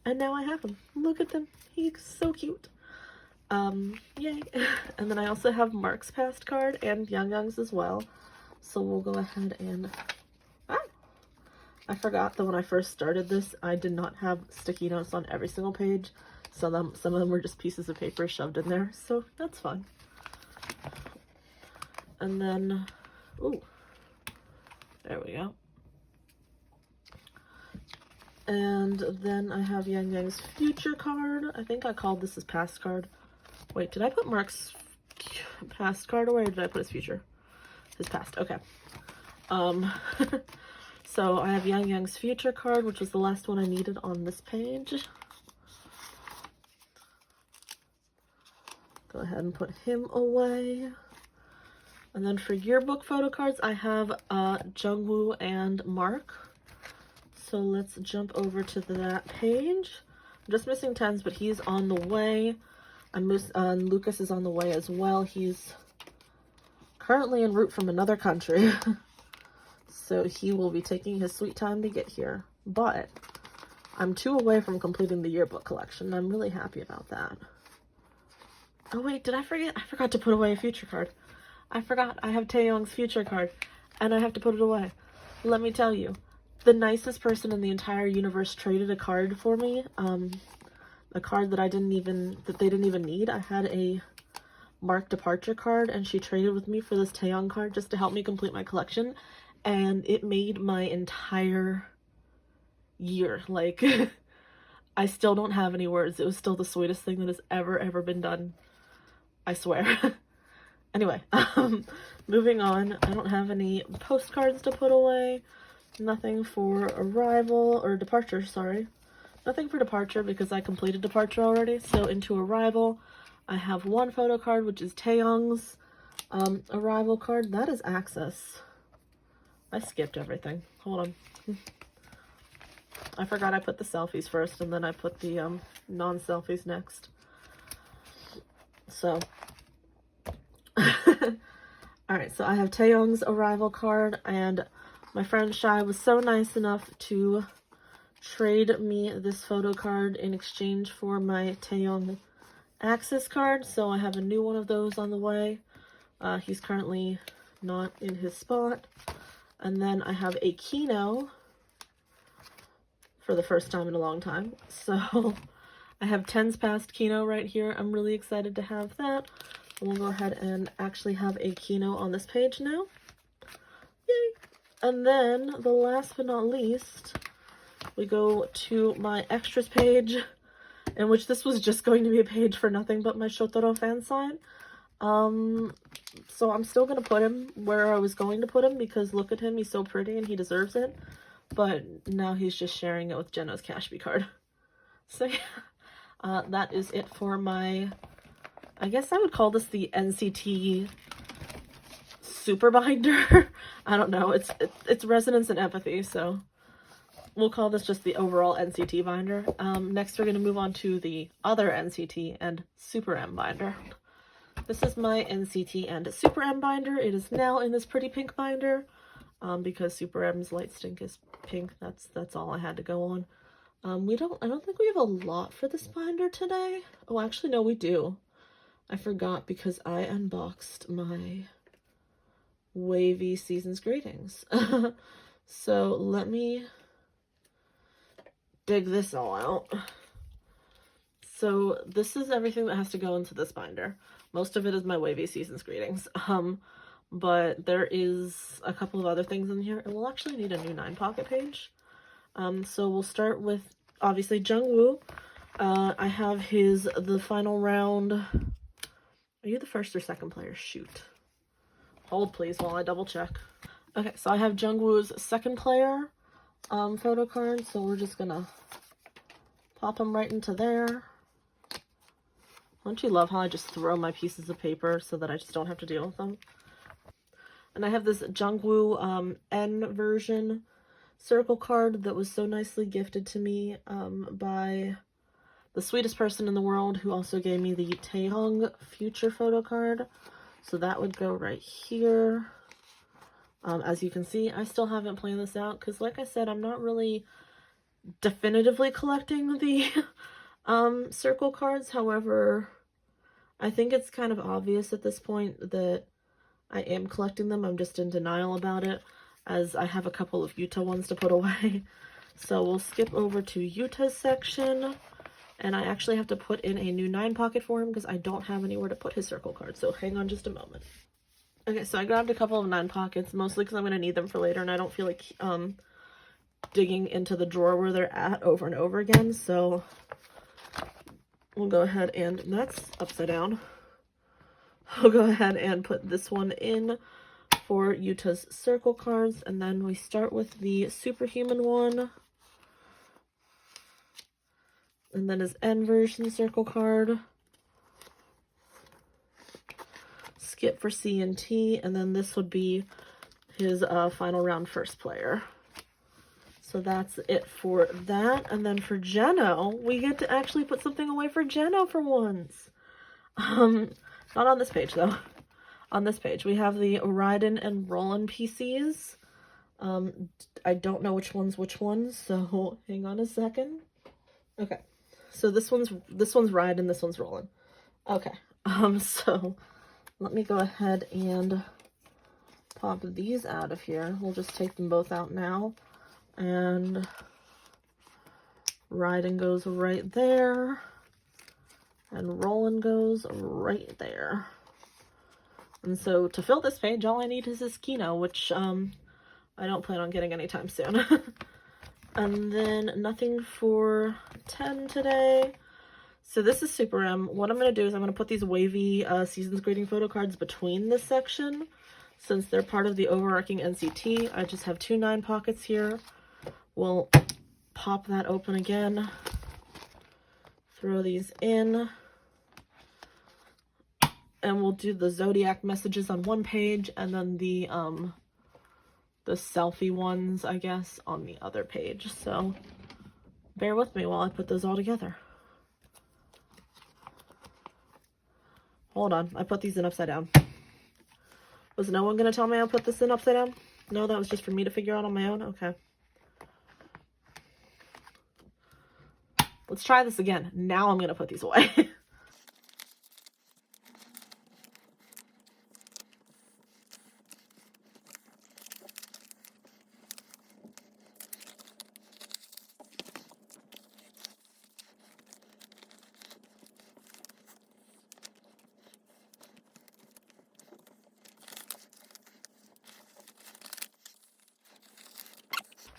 and now I have him. Look at him. He's so cute. Yay. And then I also have Mark's past card and Young's as well. So we'll go ahead and, I forgot that when I first started this, I did not have sticky notes on every single page. So some of them were just pieces of paper shoved in there, so that's fun. And then, ooh, there we go. And then I have Yang's future card. I think I called this his past card. Wait, did I put Mark's past card away, or did I put his future? His past, okay. So I have Yang's future card, which was the last one I needed on this page. Go ahead and put him away. And then for yearbook photo cards, I have Jungwoo and Mark. So let's jump over to that page. I'm just missing Tens, but he's on the way. Lucas is on the way as well. He's currently en route from another country. So he will be taking his sweet time to get here. But I'm 2 away from completing the yearbook collection. I'm really happy about that. Oh wait, did I forget? I forgot to put away a future card. I forgot. I have Taeyong's future card, and I have to put it away. Let me tell you, the nicest person in the entire universe traded a card for me. A card that they didn't even need. I had a Mark departure card, and she traded with me for this Taeyong card just to help me complete my collection, and it made my entire year. Like, I still don't have any words. It was still the sweetest thing that has ever been done. I swear. Anyway, moving on. I don't have any postcards to put away. Nothing for arrival, or departure, sorry. Nothing for departure because I completed departure already. So into arrival, I have 1 photo card, which is Taeyong's arrival card. That is access. I skipped everything. Hold on. I forgot I put the selfies first, and then I put the non-selfies next. So, alright, so I have Taeyong's arrival card, and my friend Shai was so nice enough to trade me this photo card in exchange for my Taeyong access card, so I have a new one of those on the way. He's currently not in his spot. And then I have a Kino for the first time in a long time. So I have Tens past Kino right here. I'm really excited to have that. We'll go ahead and actually have a Kino on this page now. Yay! And then the last but not least, we go to my extras page, in which this was just going to be a page for nothing but my Shotaro fan sign. So I'm still going to put him where I was going to put him, because look at him, he's so pretty and he deserves it. But now he's just sharing it with Jenna's Cashby card. So yeah, that is it for my, I guess I would call this the NCT super binder. I don't know, it's resonance and empathy, so we'll call this just the overall NCT binder. Next we're going to move on to the other NCT and SuperM binder. This is my NCT and SuperM binder. It is now in this pretty pink binder. because SuperM's Light Stink is pink. That's all I had to go on. I don't think we have a lot for this binder today. Oh, actually, no, we do. I forgot because I unboxed my wavy Season's Greetings. So let me dig this all out. So this is everything that has to go into this binder. Most of it is my wavy Season's Greetings. But there is a couple of other things in here, and we'll actually need a new 9-pocket page. So we'll start with, obviously, Jungwoo. I have the final round. Are you the first or second player? Shoot. Hold, please, while I double check. Okay, so I have Jungwoo's second player photo card, so we're just gonna pop them right into there. Don't you love how I just throw my pieces of paper so that I just don't have to deal with them? And I have this Jungwoo N version circle card that was so nicely gifted to me by the sweetest person in the world, who also gave me the Taehyung future photo card. So that would go right here. As you can see, I still haven't planned this out because, like I said, I'm not really definitively collecting the circle cards. However, I think it's kind of obvious at this point that I am collecting them. I'm just in denial about it, as I have a couple of Yuta ones to put away. So we'll skip over to Yuta's section, and I actually have to put in a new 9-pocket for him because I don't have anywhere to put his circle card. So hang on just a moment. Okay, so I grabbed a couple of 9-pockets, mostly because I'm going to need them for later, and I don't feel like digging into the drawer where they're at over and over again. So we'll go ahead and, that's upside down. I'll go ahead and put this one in for Yuta's circle cards, and then we start with the Superhuman one, and then his N version circle card. Skip for C and T, and then this would be his final round first player. So that's it for that. And then for Jeno, we get to actually put something away for Jeno for once. Not on this page though. On this page we have the Raiden and Roland PCs. I don't know which one's which ones, so hang on a second. Okay, so this one's Raiden, this one's Roland. Okay, so let me go ahead and pop these out of here. We'll just take them both out now. And Raiden goes right there. And Roland goes right there. And so to fill this page, all I need is this Kino, which I don't plan on getting anytime soon. And then nothing for 10 today. So this is SuperM. What I'm going to do is I'm going to put these wavy Season's Greeting photo cards between this section, since they're part of the overarching NCT. I just have 2 9-pockets here. We'll pop that open again, throw these in, and we'll do the Zodiac messages on one page, and then the selfie ones, I guess, on the other page. So bear with me while I put those all together. Hold on, I put these in upside down. Was no one going to tell me I put this in upside down? No, that was just for me to figure out on my own? Okay. Let's try this again. Now I'm going to put these away.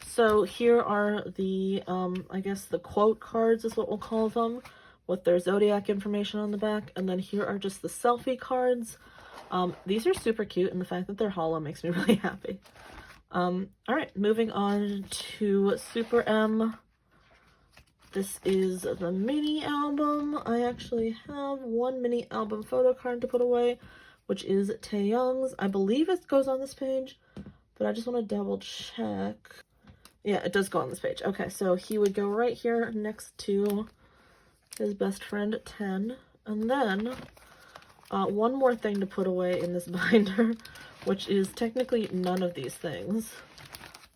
So here are the, I guess the quote cards is what we'll call them, with their Zodiac information on the back. And then here are just the selfie cards. These are super cute, and the fact that they're hollow makes me really happy. Alright, moving on to SuperM. This is the mini album. I actually have one mini album photo card to put away, which is Taehyung's. I believe it goes on this page, but I just want to double check. Yeah, it does go on this page. Okay, so he would go right here next to his best friend, 10. And then, one more thing to put away in this binder which is technically none of these things.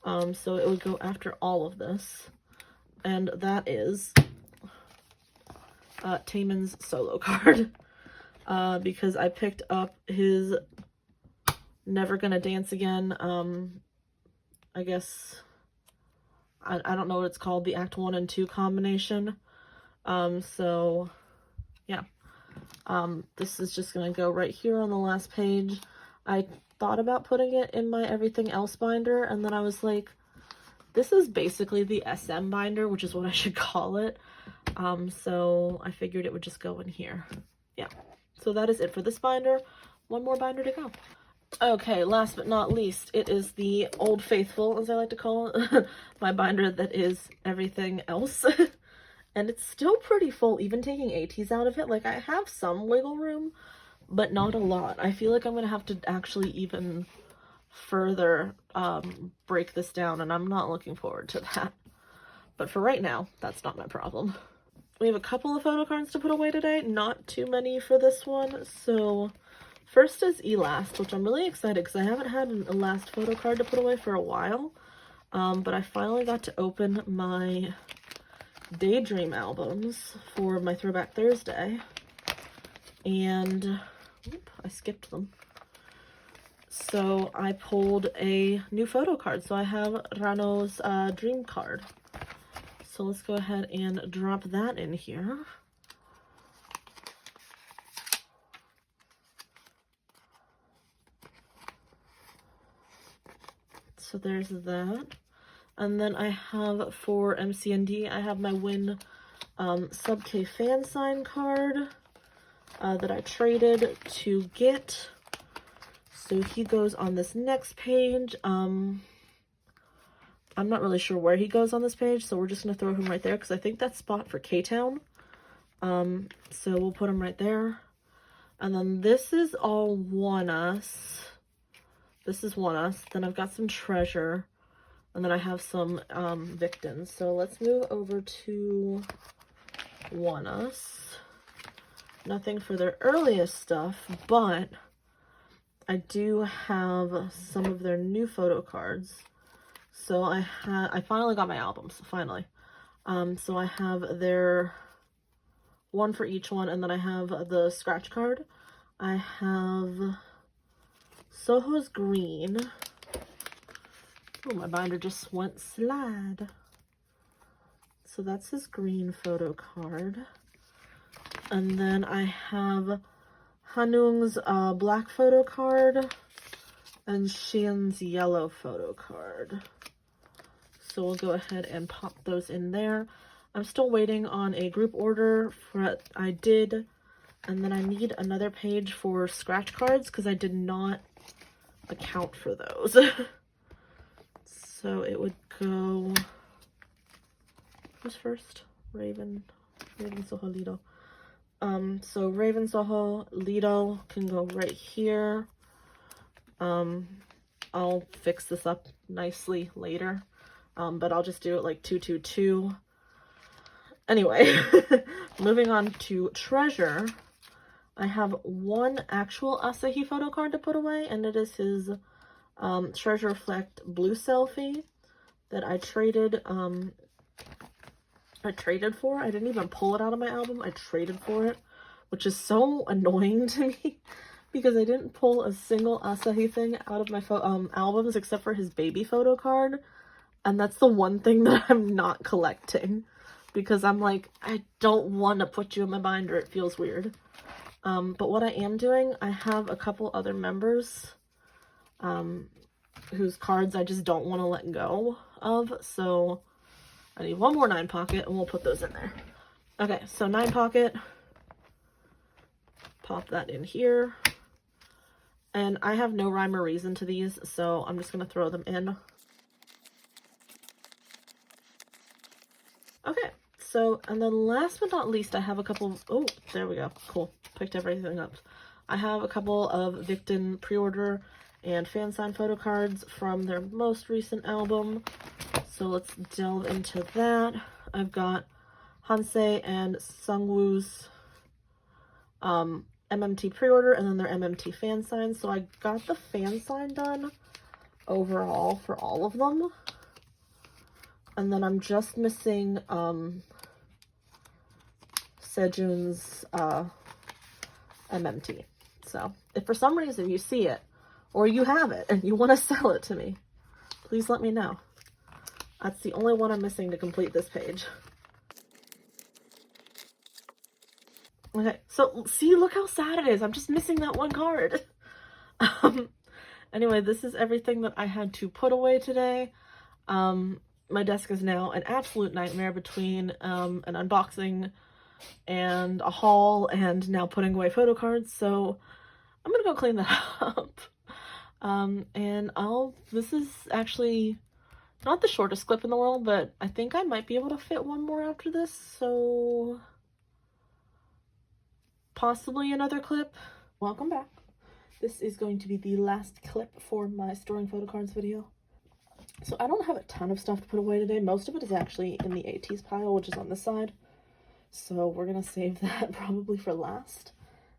So it would go after all of this. And that is Taemin's solo card. Because I picked up his Never Gonna Dance Again, I guess, I don't know what it's called, the Act 1 and 2 combination. So, yeah. This is just gonna go right here on the last page. I thought about putting it in my everything else binder, and then I was like, this is basically the SM binder, which is what I should call it. So I figured it would just go in here. Yeah. So that is it for this binder. One more binder to go. Okay, last but not least, it is the Old Faithful, as I like to call it, my binder that is everything else. And it's still pretty full, even taking Ateez out of it. Like, I have some wiggle room, but not a lot. I feel like I'm going to have to actually even further break this down, and I'm not looking forward to that. But for right now, that's not my problem. We have a couple of photocards to put away today, not too many for this one, so... First is Elast, which I'm really excited because I haven't had an Elast photo card to put away for a while. But I finally got to open my Daydream albums for my Throwback Thursday. And I skipped them. So I pulled a new photo card. So I have Rano's Dream card. So let's go ahead and drop that in here. So there's that. And then I have for mcnd, I have my Win Sub K fan sign card that I traded to get. So he goes on this next page. I'm not really sure where he goes on this page, so we're just going to throw him right there because I think that's spot for K-Town. So we'll put him right there. And then this is all One Us. This is One Us. Then I've got some Treasure. And then I have some Victon. So let's move over to One Us. Nothing for their earliest stuff, but I do have some of their new photo cards. So I finally got my albums, finally. So I have their one for each one, and then I have the scratch card. I have Soho's Green. Oh, my binder just went slide. So that's his green photo card. And then I have Hanung's black photo card and Shin's yellow photo card. So we'll go ahead and pop those in there. I'm still waiting on a group order for what I did. And then I need another page for scratch cards because I did not account for those. So it would go, who's first? Raven, Soho, Lido. So Raven, Soho, Lido can go right here. I'll fix this up nicely later. But I'll just do it like 2, 2, 2. Anyway, moving on to Treasure. I have one actual Asahi photo card to put away, and it is his Treasure Reflect Blue Selfie that I traded for. I didn't even pull it out of my album. I traded for it, which is so annoying to me because I didn't pull a single Asahi thing out of my albums except for his baby photo card. And that's the one thing that I'm not collecting because I'm like, I don't want to put you in my binder. It feels weird. But what I am doing, I have a couple other members whose cards I just don't want to let go of. So I need one more 9 pocket and we'll put those in there. Okay, so 9 pocket. Pop that in here. And I have no rhyme or reason to these, so I'm just going to throw them in. Okay, so, and then last but not least, I have a couple, oh, there we go, cool, picked everything up. I have a couple of Victon pre-order and fan sign photo cards from their most recent album, so let's delve into that. I've got Hansei and Sungwoo's MMT pre-order and then their MMT fan sign. So I got the fan sign done overall for all of them. And then I'm just missing Sejun's MMT. So if for some reason you see it or you have it and you want to sell it to me, please let me know. That's the only one I'm missing to complete this page. Okay, so see, look how sad it is. I'm just missing that one card. Anyway, this is everything that I had to put away today. My desk is now an absolute nightmare between an unboxing and a haul and now putting away photo cards, so I'm gonna go clean that up. And this is actually not the shortest clip in the world, but I think I might be able to fit one more after this, so possibly another clip. Welcome back. This is going to be the last clip for my storing photo cards video. So I don't have a ton of stuff to put away today. Most of it is actually in the Ateez pile, which is on this side. So we're gonna save that probably for last.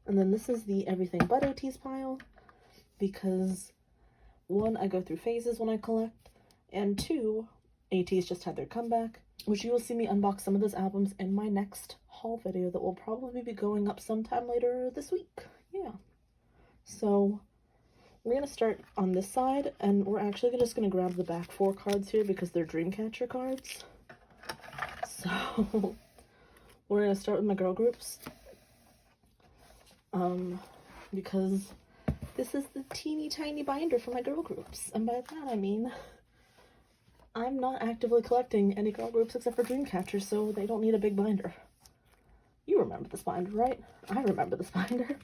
And then this is the everything but Ateez pile, because one, I go through phases when I collect, and two, Ateez just had their comeback, which you will see me unbox some of those albums in my next haul video that will probably be going up sometime later this week. Yeah. So we're going to start on this side, and we're actually just going to grab the back 4 cards here because they're Dreamcatcher cards. So we're going to start with my girl groups. Because this is the teeny tiny binder for my girl groups. And by that I mean I'm not actively collecting any girl groups except for Dreamcatcher, so they don't need a big binder. You remember this binder, right? I remember this binder.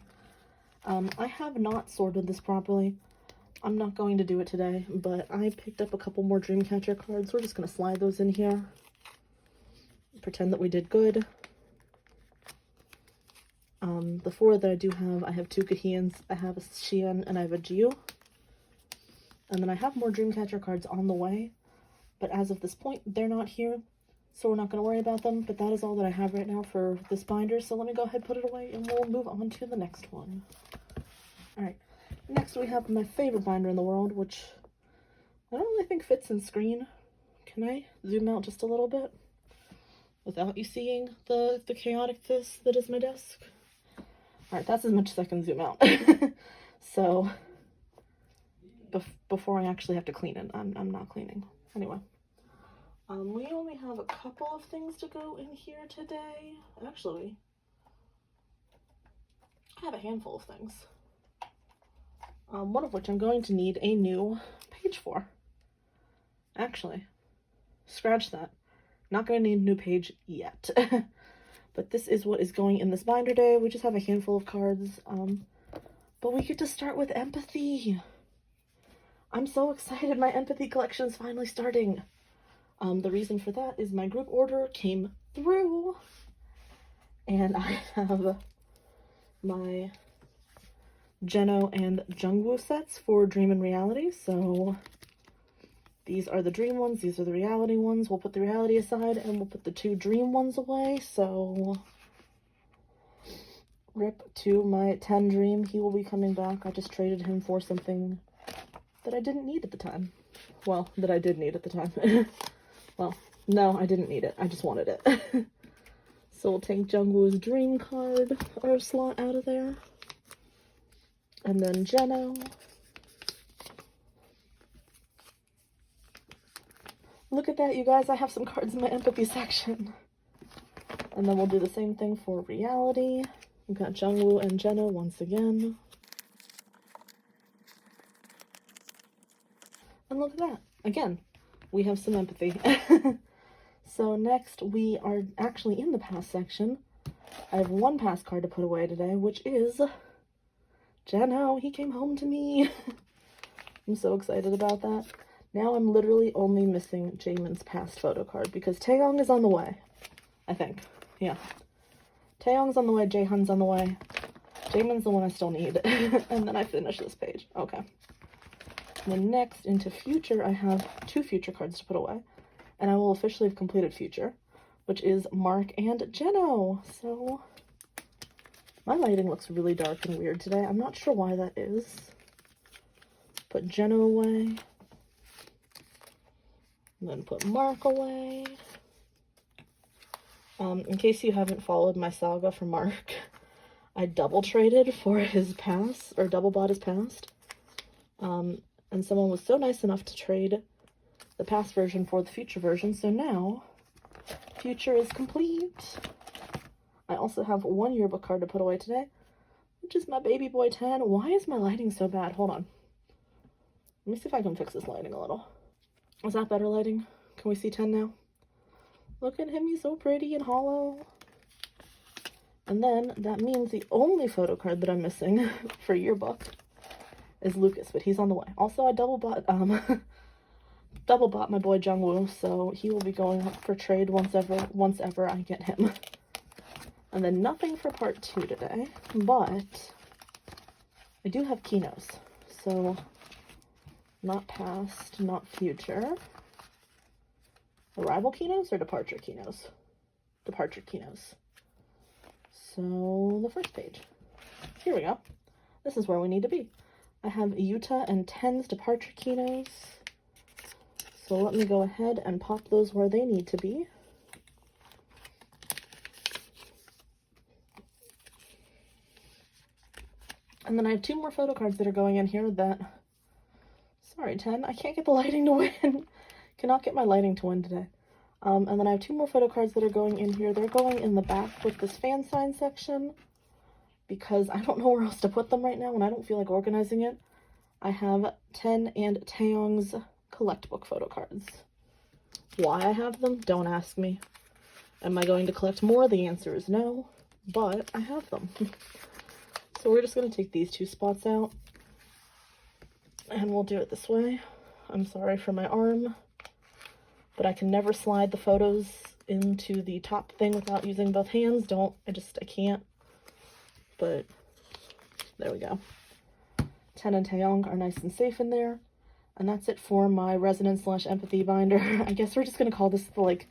I have not sorted this properly. I'm not going to do it today, but I picked up a couple more Dreamcatcher cards. We're just going to slide those in here. Pretend that we did good. The 4 that I do have, I have 2 Gahyans, I have a Xian, and I have a Jiu. And then I have more Dreamcatcher cards on the way, but as of this point, they're not here, so we're not going to worry about them. But that is all that I have right now for this binder, so let me go ahead and put it away, and we'll move on to the next one. Alright, next we have my favorite binder in the world, which I don't really think fits in screen. Can I zoom out just a little bit without you seeing the chaoticness that is my desk? Alright, that's as much as I can zoom out. So, before I actually have to clean it, I'm not cleaning. Anyway, we only have a couple of things to go in here today. Actually, I have a handful of things. One of which I'm going to need a new page for. Actually, scratch that. Not going to need a new page yet. But this is what is going in this binder today. We just have a handful of cards. But we get to start with empathy. I'm so excited. My empathy collection is finally starting. The reason for that is my group order came through. And I have my Jeno and Jungwoo sets for Dream and Reality. So these are the Dream ones, these are the Reality ones. We'll put the Reality aside and we'll put the 2 Dream ones away. So rip to my 10 Dream. He will be coming back. I just traded him for something that I didn't need at the time. Well, that I did need at the time. Well, no, I didn't need it. I just wanted it. So we'll take Jungwoo's Dream card or slot out of there. And then Jeno. Look at that, you guys. I have some cards in my empathy section. And then we'll do the same thing for Reality. We've got Jungwoo and Jeno once again. And look at that. Again, we have some empathy. So next, we are actually in the pass section. I have 1 pass card to put away today, which is Jeno. He came home to me. I'm so excited about that. Now I'm literally only missing Jaemin's past photo card because Taeyong is on the way, I think. Yeah. Taeyong's on the way, Jaehyun's on the way. Jaemin's the one I still need. And then I finish this page. Okay. And then next, into Future, I have 2 Future cards to put away. And I will officially have completed Future, which is Mark and Jeno. So My lighting looks really dark and weird today. I'm not sure why that is. Put Jenna away. And then put Mark away. In case you haven't followed my saga for Mark, I double traded for his pass, or double bought his past. And someone was so nice enough to trade the past version for the future version, so now future is complete. I also have one yearbook card to put away today, which is my baby boy 10. Why is my lighting so bad? Hold on. Let me see if I can fix this lighting a little. Is that better lighting? Can we see 10 now? Look at him, he's so pretty and hollow. And then that means the only photo card that I'm missing for yearbook is Lucas, but he's on the way. Also, I double bought my boy Jungwoo, so he will be going up for trade once ever I get him. And then nothing for part 2 today, but I do have Kinos, so not past, not future. Arrival Kinos or departure Kinos? Departure Kinos. So the first page. Here we go. This is where we need to be. I have Yuta and 10's departure Kinos. So let me go ahead and pop those where they need to be. And then I have 2 more photo cards that are going in here that... Sorry, 10. I can't get the lighting to win. Cannot get my lighting to win today. And then I have 2 more photo cards that are going in here. They're going in the back with this fan sign section because I don't know where else to put them right now and I don't feel like organizing it. I have 10 and Taeyong's collect book photo cards. Why I have them? Don't ask me. Am I going to collect more? The answer is no, but I have them. So we're just going to take these 2 spots out and we'll do it this way. I'm sorry for my arm, but I can never slide the photos into the top thing without using both hands. I can't. But there we go. 10 and Taeyong are nice and safe in there. And that's it for my resonance/empathy binder. I guess we're just going to call this the, like,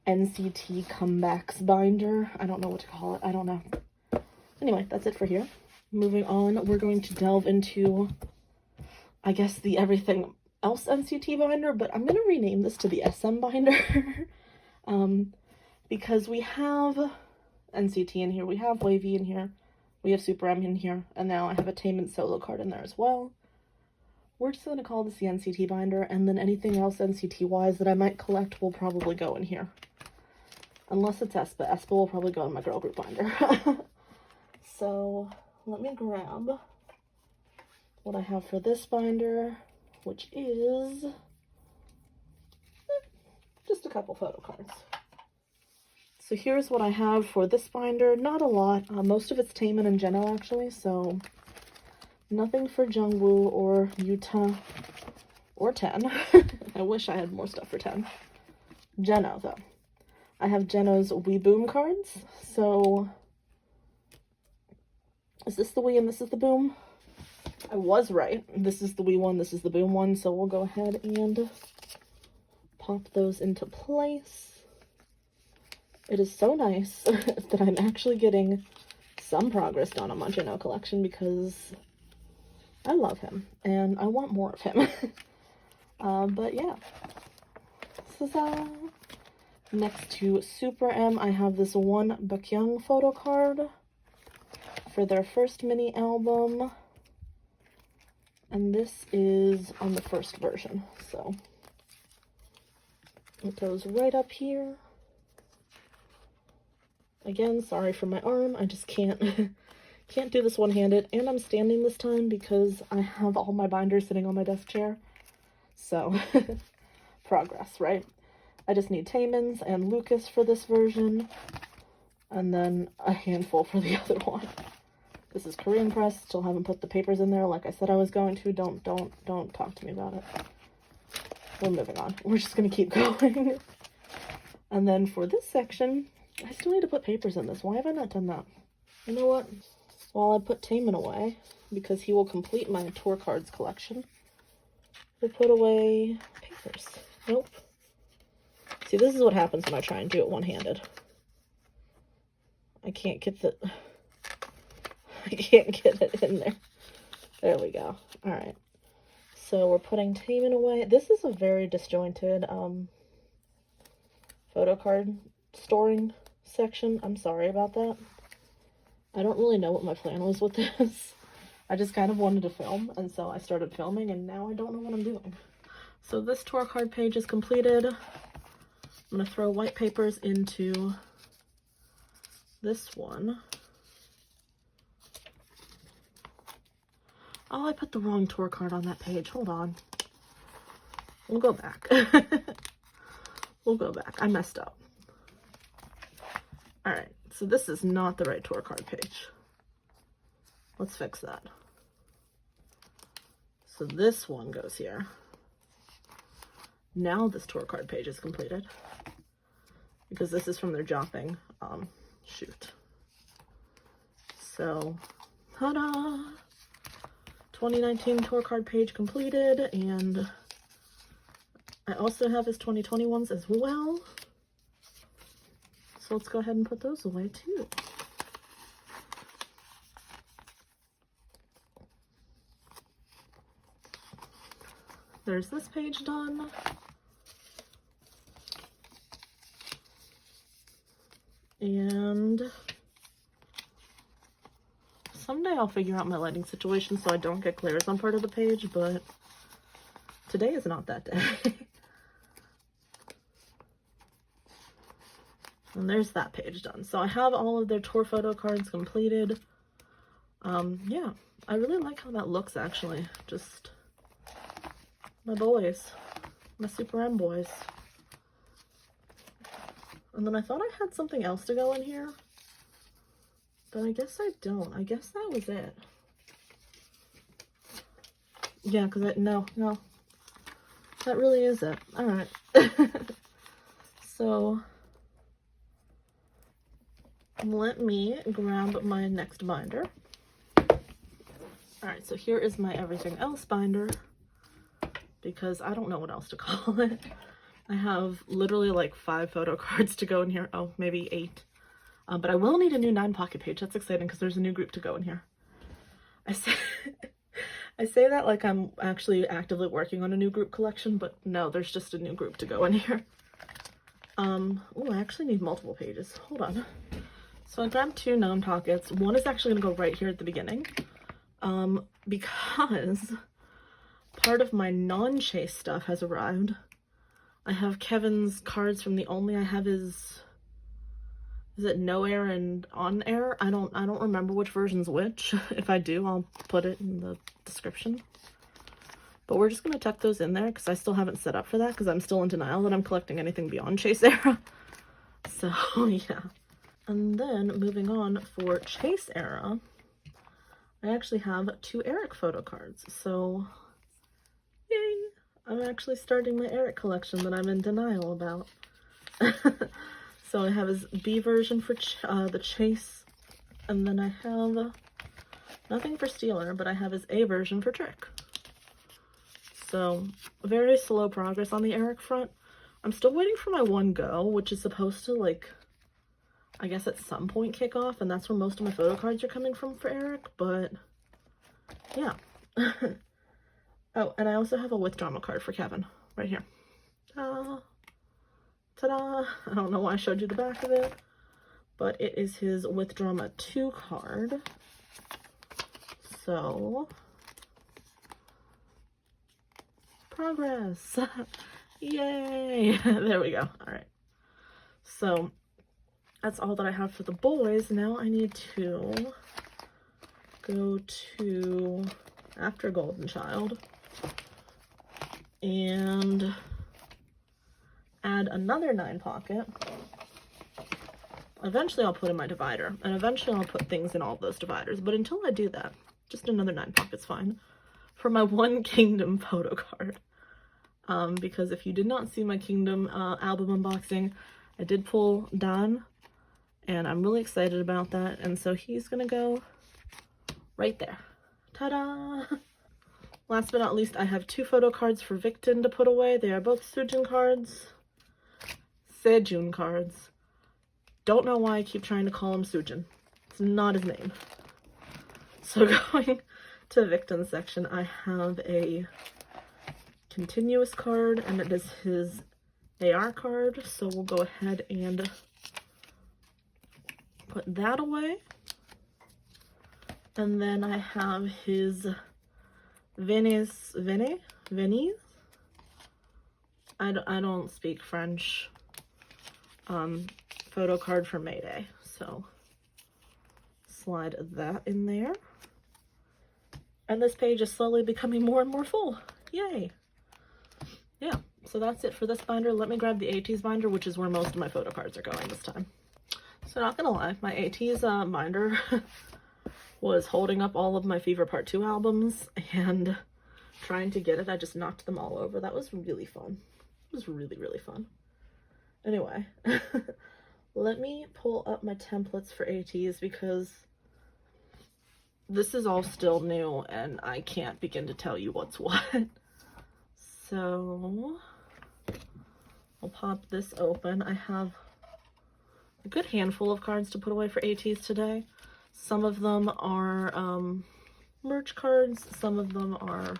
NCT comebacks binder. I don't know what to call it. I don't know. Anyway, that's it for here. Moving on, we're going to delve into, I guess, the everything else NCT binder, but I'm going to rename this to the SM binder. Because we have NCT in here, we have wayv in here, we have SuperM in here, and now I have a Taemin solo card in there as well. We're just going to call this the NCT binder, and then anything else NCT-wise that I might collect will probably go in here. Unless it's aespa. aespa will probably go in my girl group binder. So, let me grab what I have for this binder, which is just a couple photo cards. So here's what I have for this binder. Not a lot. Most of it's Taemin and Jeno, actually, so nothing for Jungwoo or Yuta or 10. I wish I had more stuff for 10. Jeno, though. I have Jeno's Wee Boom cards. So, is this the Wee and this is the Boom? I was right. This is the Wee one, this is the Boom one, so we'll go ahead and pop those into place. It is so nice that I'm actually getting some progress done on my Jeno collection because I love him and I want more of him. But yeah. Next to SuperM, I have this one Baekhyun photo card for their first mini album. And this is on the first version, so it goes right up here. Again, sorry for my arm, I just can't do this one-handed, and I'm standing this time because I have all my binders sitting on my desk chair. So, progress, right? I just need Taemin's and Lucas for this version, and then a handful for the other one. This is Korean press, still haven't put the papers in there like I said I was going to. Don't talk to me about it. We're moving on. We're just gonna keep going. And then for this section, I still need to put papers in this. Why have I not done that? You know what? While I put Taemin away, because he will complete my tour cards collection, we'll put away papers. Nope. See, this is what happens when I try and do it one-handed. I can't get the... I can't get it in there. There we go. All right. So we're putting Taemin away. This is a very disjointed photocard storing section. I'm sorry about that. I don't really know what my plan was with this. I just kind of wanted to film, and so I started filming, and now I don't know what I'm doing. So this tour card page is completed. I'm going to throw white papers into this one. Oh, I put the wrong tour card on that page. Hold on. We'll go back. We'll go back. I messed up. Alright, so this is not the right tour card page. Let's fix that. So this one goes here. Now this tour card page is completed. Because this is from their Jopping shoot. So, ta-da! 2019 tour card page completed, and I also have his 2020 ones as well. So let's go ahead and put those away too. There's this page done. And someday I'll figure out my lighting situation so I don't get glares on part of the page, but today is not that day. And there's that page done. So I have all of their tour photo cards completed. Yeah, I really like how that looks actually. Just my boys, my SuperM boys. And then I thought I had something else to go in here, but I guess I don't. I guess that was it. Yeah, because no, that really is it. All right. So let me grab my next binder. All right, so here is my everything else binder, because I don't know what else to call it. I have literally like 5 photo cards to go in here. Oh, maybe 8. But I will need a new 9 pocket page. That's exciting because there's a new group to go in here. I say that like I'm actually actively working on a new group collection, but no, there's just a new group to go in here. Oh, I actually need multiple pages. Hold on. So I grabbed 2 known pockets. One is actually going to go right here at the beginning, because part of my non-chase stuff has arrived. I have Kevin's cards from the only I have is it no air and on air? I don't remember which version's which. If I do, I'll put it in the description. But we're just going to tuck those in there because I still haven't set up for that because I'm still in denial that I'm collecting anything beyond Chase era. So, yeah. And then, moving on for Chase era, I actually have 2 Eric photo cards. So, yay! I'm actually starting my Eric collection that I'm in denial about. So I have his B version for the Chase, and then I have nothing for Stealer, but I have his A version for Trick. So, very slow progress on the Eric front. I'm still waiting for my 1 Go, which is supposed to, like, I guess at some point kick off, and that's where most of my photo cards are coming from for Eric, but yeah. Oh, and I also have a Withdrawal card for Kevin, right here. Ta-da! I don't know why I showed you the back of it, but it is his Withdrawal 2 card. So, progress! Yay! There we go. Alright. So, that's all that I have for the boys. Now I need to go to After Golden Child and add another 9 pocket. Eventually I'll put in my divider, and eventually I'll put things in all of those dividers, but until I do that, just another 9 pocket's fine. For my 1 Kingdom photo card. Because if you did not see my Kingdom album unboxing, I did pull Don, and I'm really excited about that, and so he's gonna go right there. Ta-da! Last but not least, I have 2 photo cards for Victon to put away. They are both Sujin cards. Sejun cards. Don't know why I keep trying to call him Sujin. It's not his name. So going to the victim section, I have a continuous card, and it is his AR card, so we'll go ahead and put that away. And then I have his Venice. I don't speak French. Photo card for Mayday, so slide that in there. And this page is slowly becoming more and more full. Yay! Yeah, so that's it for this binder. Let me grab the Ateez binder, which is where most of my photo cards are going this time. So not gonna lie, my Ateez binder was holding up all of my Fever Part 2 albums, and trying to get it, I just knocked them all over. That was really fun. It was really, really fun. Anyway, let me pull up my templates for Ateez because this is all still new and I can't begin to tell you what's what. So I'll pop this open. I have a good handful of cards to put away for Ateez today. Some of them are merch cards, some of them are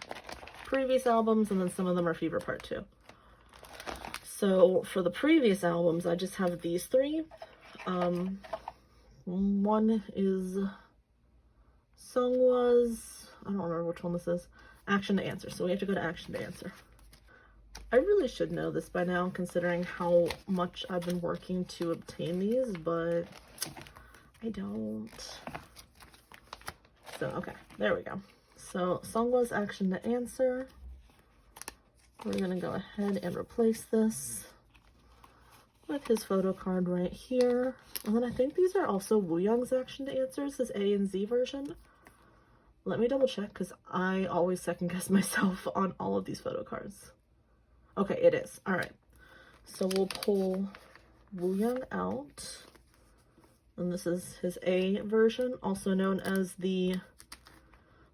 previous albums, and then some of them are Fever Part 2. So for the previous albums, I just have these three. One is Song Was, I don't remember which one this is, Action to Answer. So we have to go to Action to Answer. I really should know this by now, considering how much I've been working to obtain these, but I don't. So, okay, there we go. So, Song Was, Action to Answer. We're gonna go ahead and replace this with his photo card right here. And then I think these are also Wooyoung's Action to Answers, his A and Z version. Let me double check, because I always second guess myself on all of these photo cards. Okay, it is. All right. So we'll pull Wooyoung out. And this is his A version, also known as the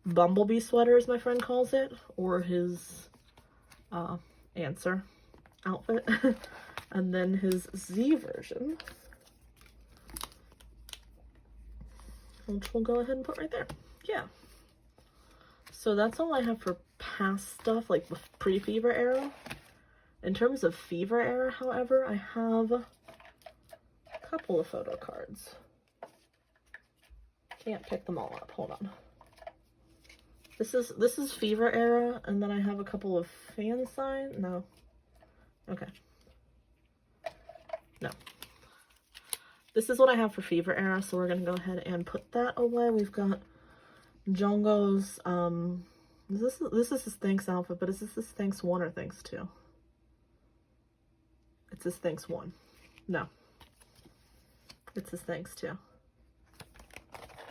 Bumblebee sweater, as my friend calls it, or his answer outfit. And then his Z version, which we'll go ahead and put right there. Yeah. So that's all I have for past stuff, like the pre-Fever era. In terms of Fever era, however, I have a couple of photo cards. Can't pick them all up. Hold on. This is Fever era, and then I have a couple of fan sign. No. Okay. No. This is what I have for Fever era, so we're gonna go ahead and put that away. We've got Jungkook's this is his Thanks outfit, but is this his Thanks 1 or Thanks 2? It's his Thanks 1. No. It's his Thanks 2.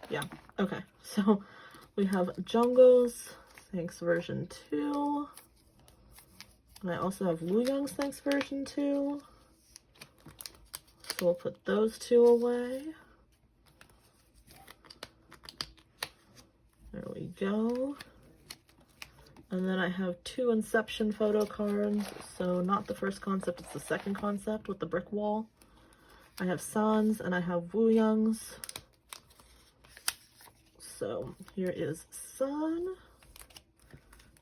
Yeah. Okay. So we have Jungkook's Thanks version 2. And I also have Wooyoung's Thanks version 2. So we'll put those two away. There we go. And then I have two Inception photo cards. So not the first concept, it's the second concept with the brick wall. I have San's and I have Wooyoung's. So here is San.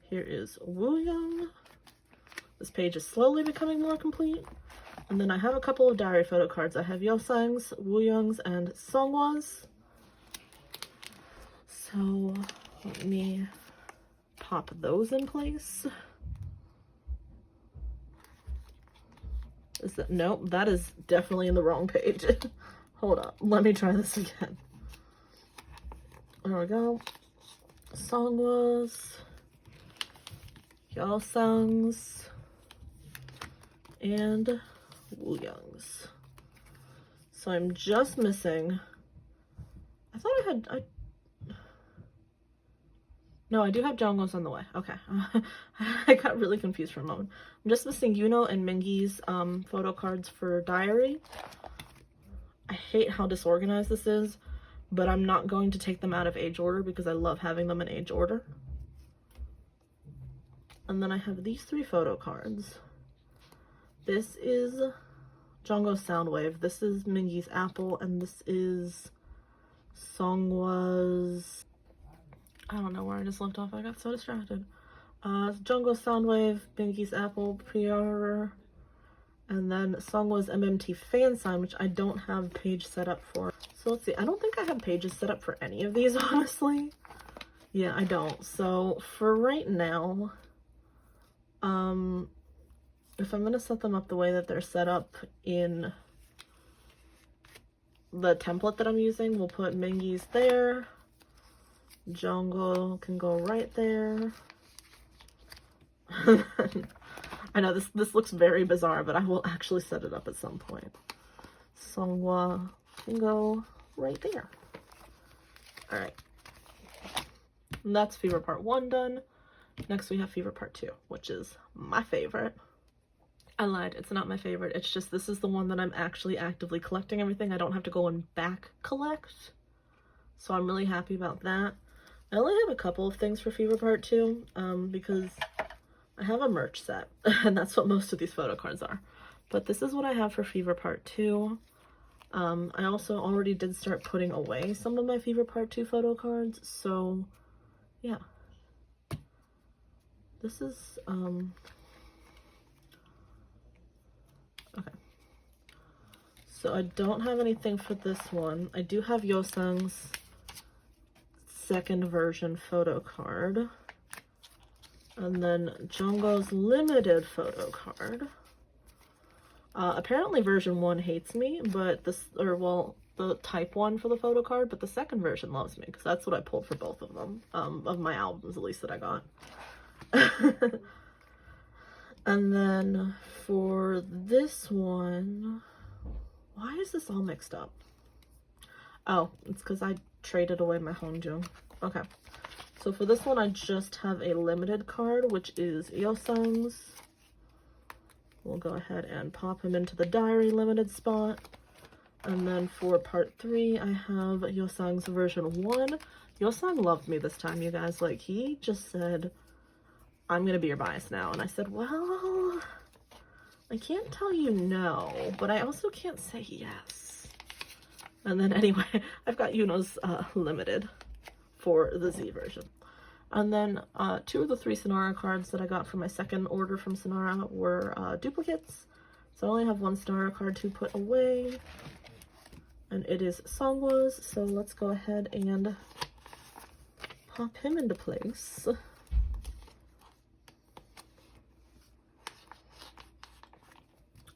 Here is Wooyoung. This page is slowly becoming more complete. And then I have a couple of diary photo cards. I have Yeosang's, Wooyoung's, and Seonghwa's. So let me pop those in place. Is that, nope, that is definitely in the wrong page. Hold up, let me try this again. There we go. Seonghwa's, Yeosang's, and Wooyoung's. So I'm just missing, I thought no, I do have Jungkook's on the way. Okay. I got really confused for a moment. I'm just missing Yuno and Mingi's photo cards for diary. I hate how disorganized this is, but I'm not going to take them out of age order because I love having them in age order. And then I have these three photo cards. This is Jungkook's Soundwave, this is Mingi's Apple, and this is Seonghwa's I don't know where I just left off. I got so distracted. Jungle Soundwave, Binky's Apple, PR, and then song was MMT fan sign, which I don't have page set up for. So let's see. I don't think I have pages set up for any of these, honestly. Yeah, I don't. So for right now, if I'm gonna set them up the way that they're set up in the template that I'm using, we'll put Mingy's there. Jungle can go right there. I know this looks very bizarre, but I will actually set it up at some point. Songhwa can go right there. All right. And that's Fever Part 1 done. Next we have Fever Part 2, which is my favorite. I lied, it's not my favorite. It's just this is the one that I'm actually actively collecting everything. I don't have to go and back collect. So I'm really happy about that. I only have a couple of things for Fever Part 2 because I have a merch set, and that's what most of these photo cards are. But this is what I have for Fever Part 2. I also already did start putting away some of my Fever Part 2 photo cards, so yeah. This is, okay. So I don't have anything for this one. I do have Yeosang's second version photo card. And then Jungko's limited photo card. Apparently version 1 hates me, but this, or well, the type 1 for the photo card, but the second version loves me, because that's what I pulled for both of them, of my albums at least that I got. And then for this one, why is this all mixed up? Oh, it's because I traded away my Hongjung. Okay. So for this one, I just have a limited card, which is Yeosang's. We'll go ahead and pop him into the diary limited spot. And then for part 3, I have Yeosang's version 1. Yeosang loved me this time, you guys. Like, he just said, I'm gonna be your bias now. And I said, well, I can't tell you no, but I also can't say yes. And then anyway, I've got Yuno's limited for the Z version. And then 2 of the 3 Sonara cards that I got for my second order from Sonara were duplicates. So I only have 1 Sonara card to put away. And it is Songhwa's, so let's go ahead and pop him into place.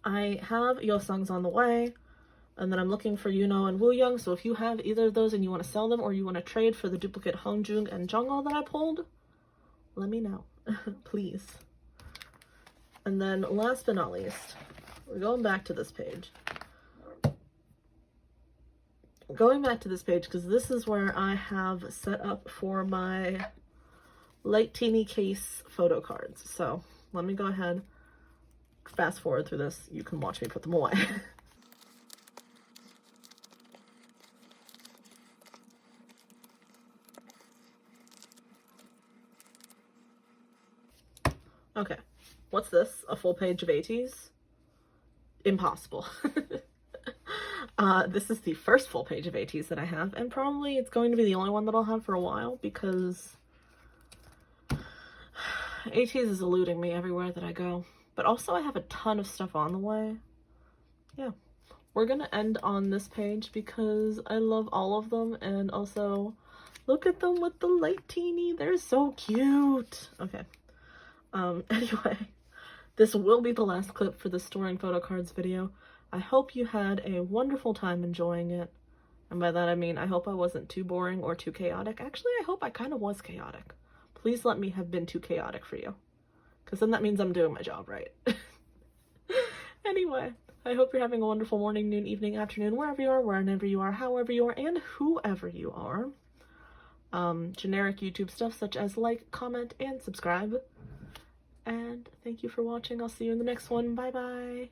I have Yeosang's on the way. And then I'm looking for Yuno and Wooyoung, so if you have either of those and you want to sell them or you want to trade for the duplicate Hongjung and Jungho that I pulled, let me know, please. And then last but not least, we're going back to this page. Going back to this page because this is where I have set up for my light teeny case photo cards. So let me go ahead, fast forward through this. You can watch me put them away. Okay, what's this? A full page of Ateez? Impossible. This is the first full page of Ateez that I have, and probably it's going to be the only one that I'll have for a while because Ateez is eluding me everywhere that I go. But also I have a ton of stuff on the way. Yeah, we're gonna end on this page because I love all of them, and also look at them with the light teeny. They're so cute. Okay. Anyway, this will be the last clip for the storing photo cards video. I hope you had a wonderful time enjoying it. And by that I mean, I hope I wasn't too boring or too chaotic. Actually, I hope I kind of was chaotic. Please let me have been too chaotic for you, because then that means I'm doing my job right. Anyway, I hope you're having a wonderful morning, noon, evening, afternoon, wherever you are, whenever you are, however you are, and whoever you are. Generic YouTube stuff such as like, comment, and subscribe. And thank you for watching. I'll see you in the next one. Bye bye.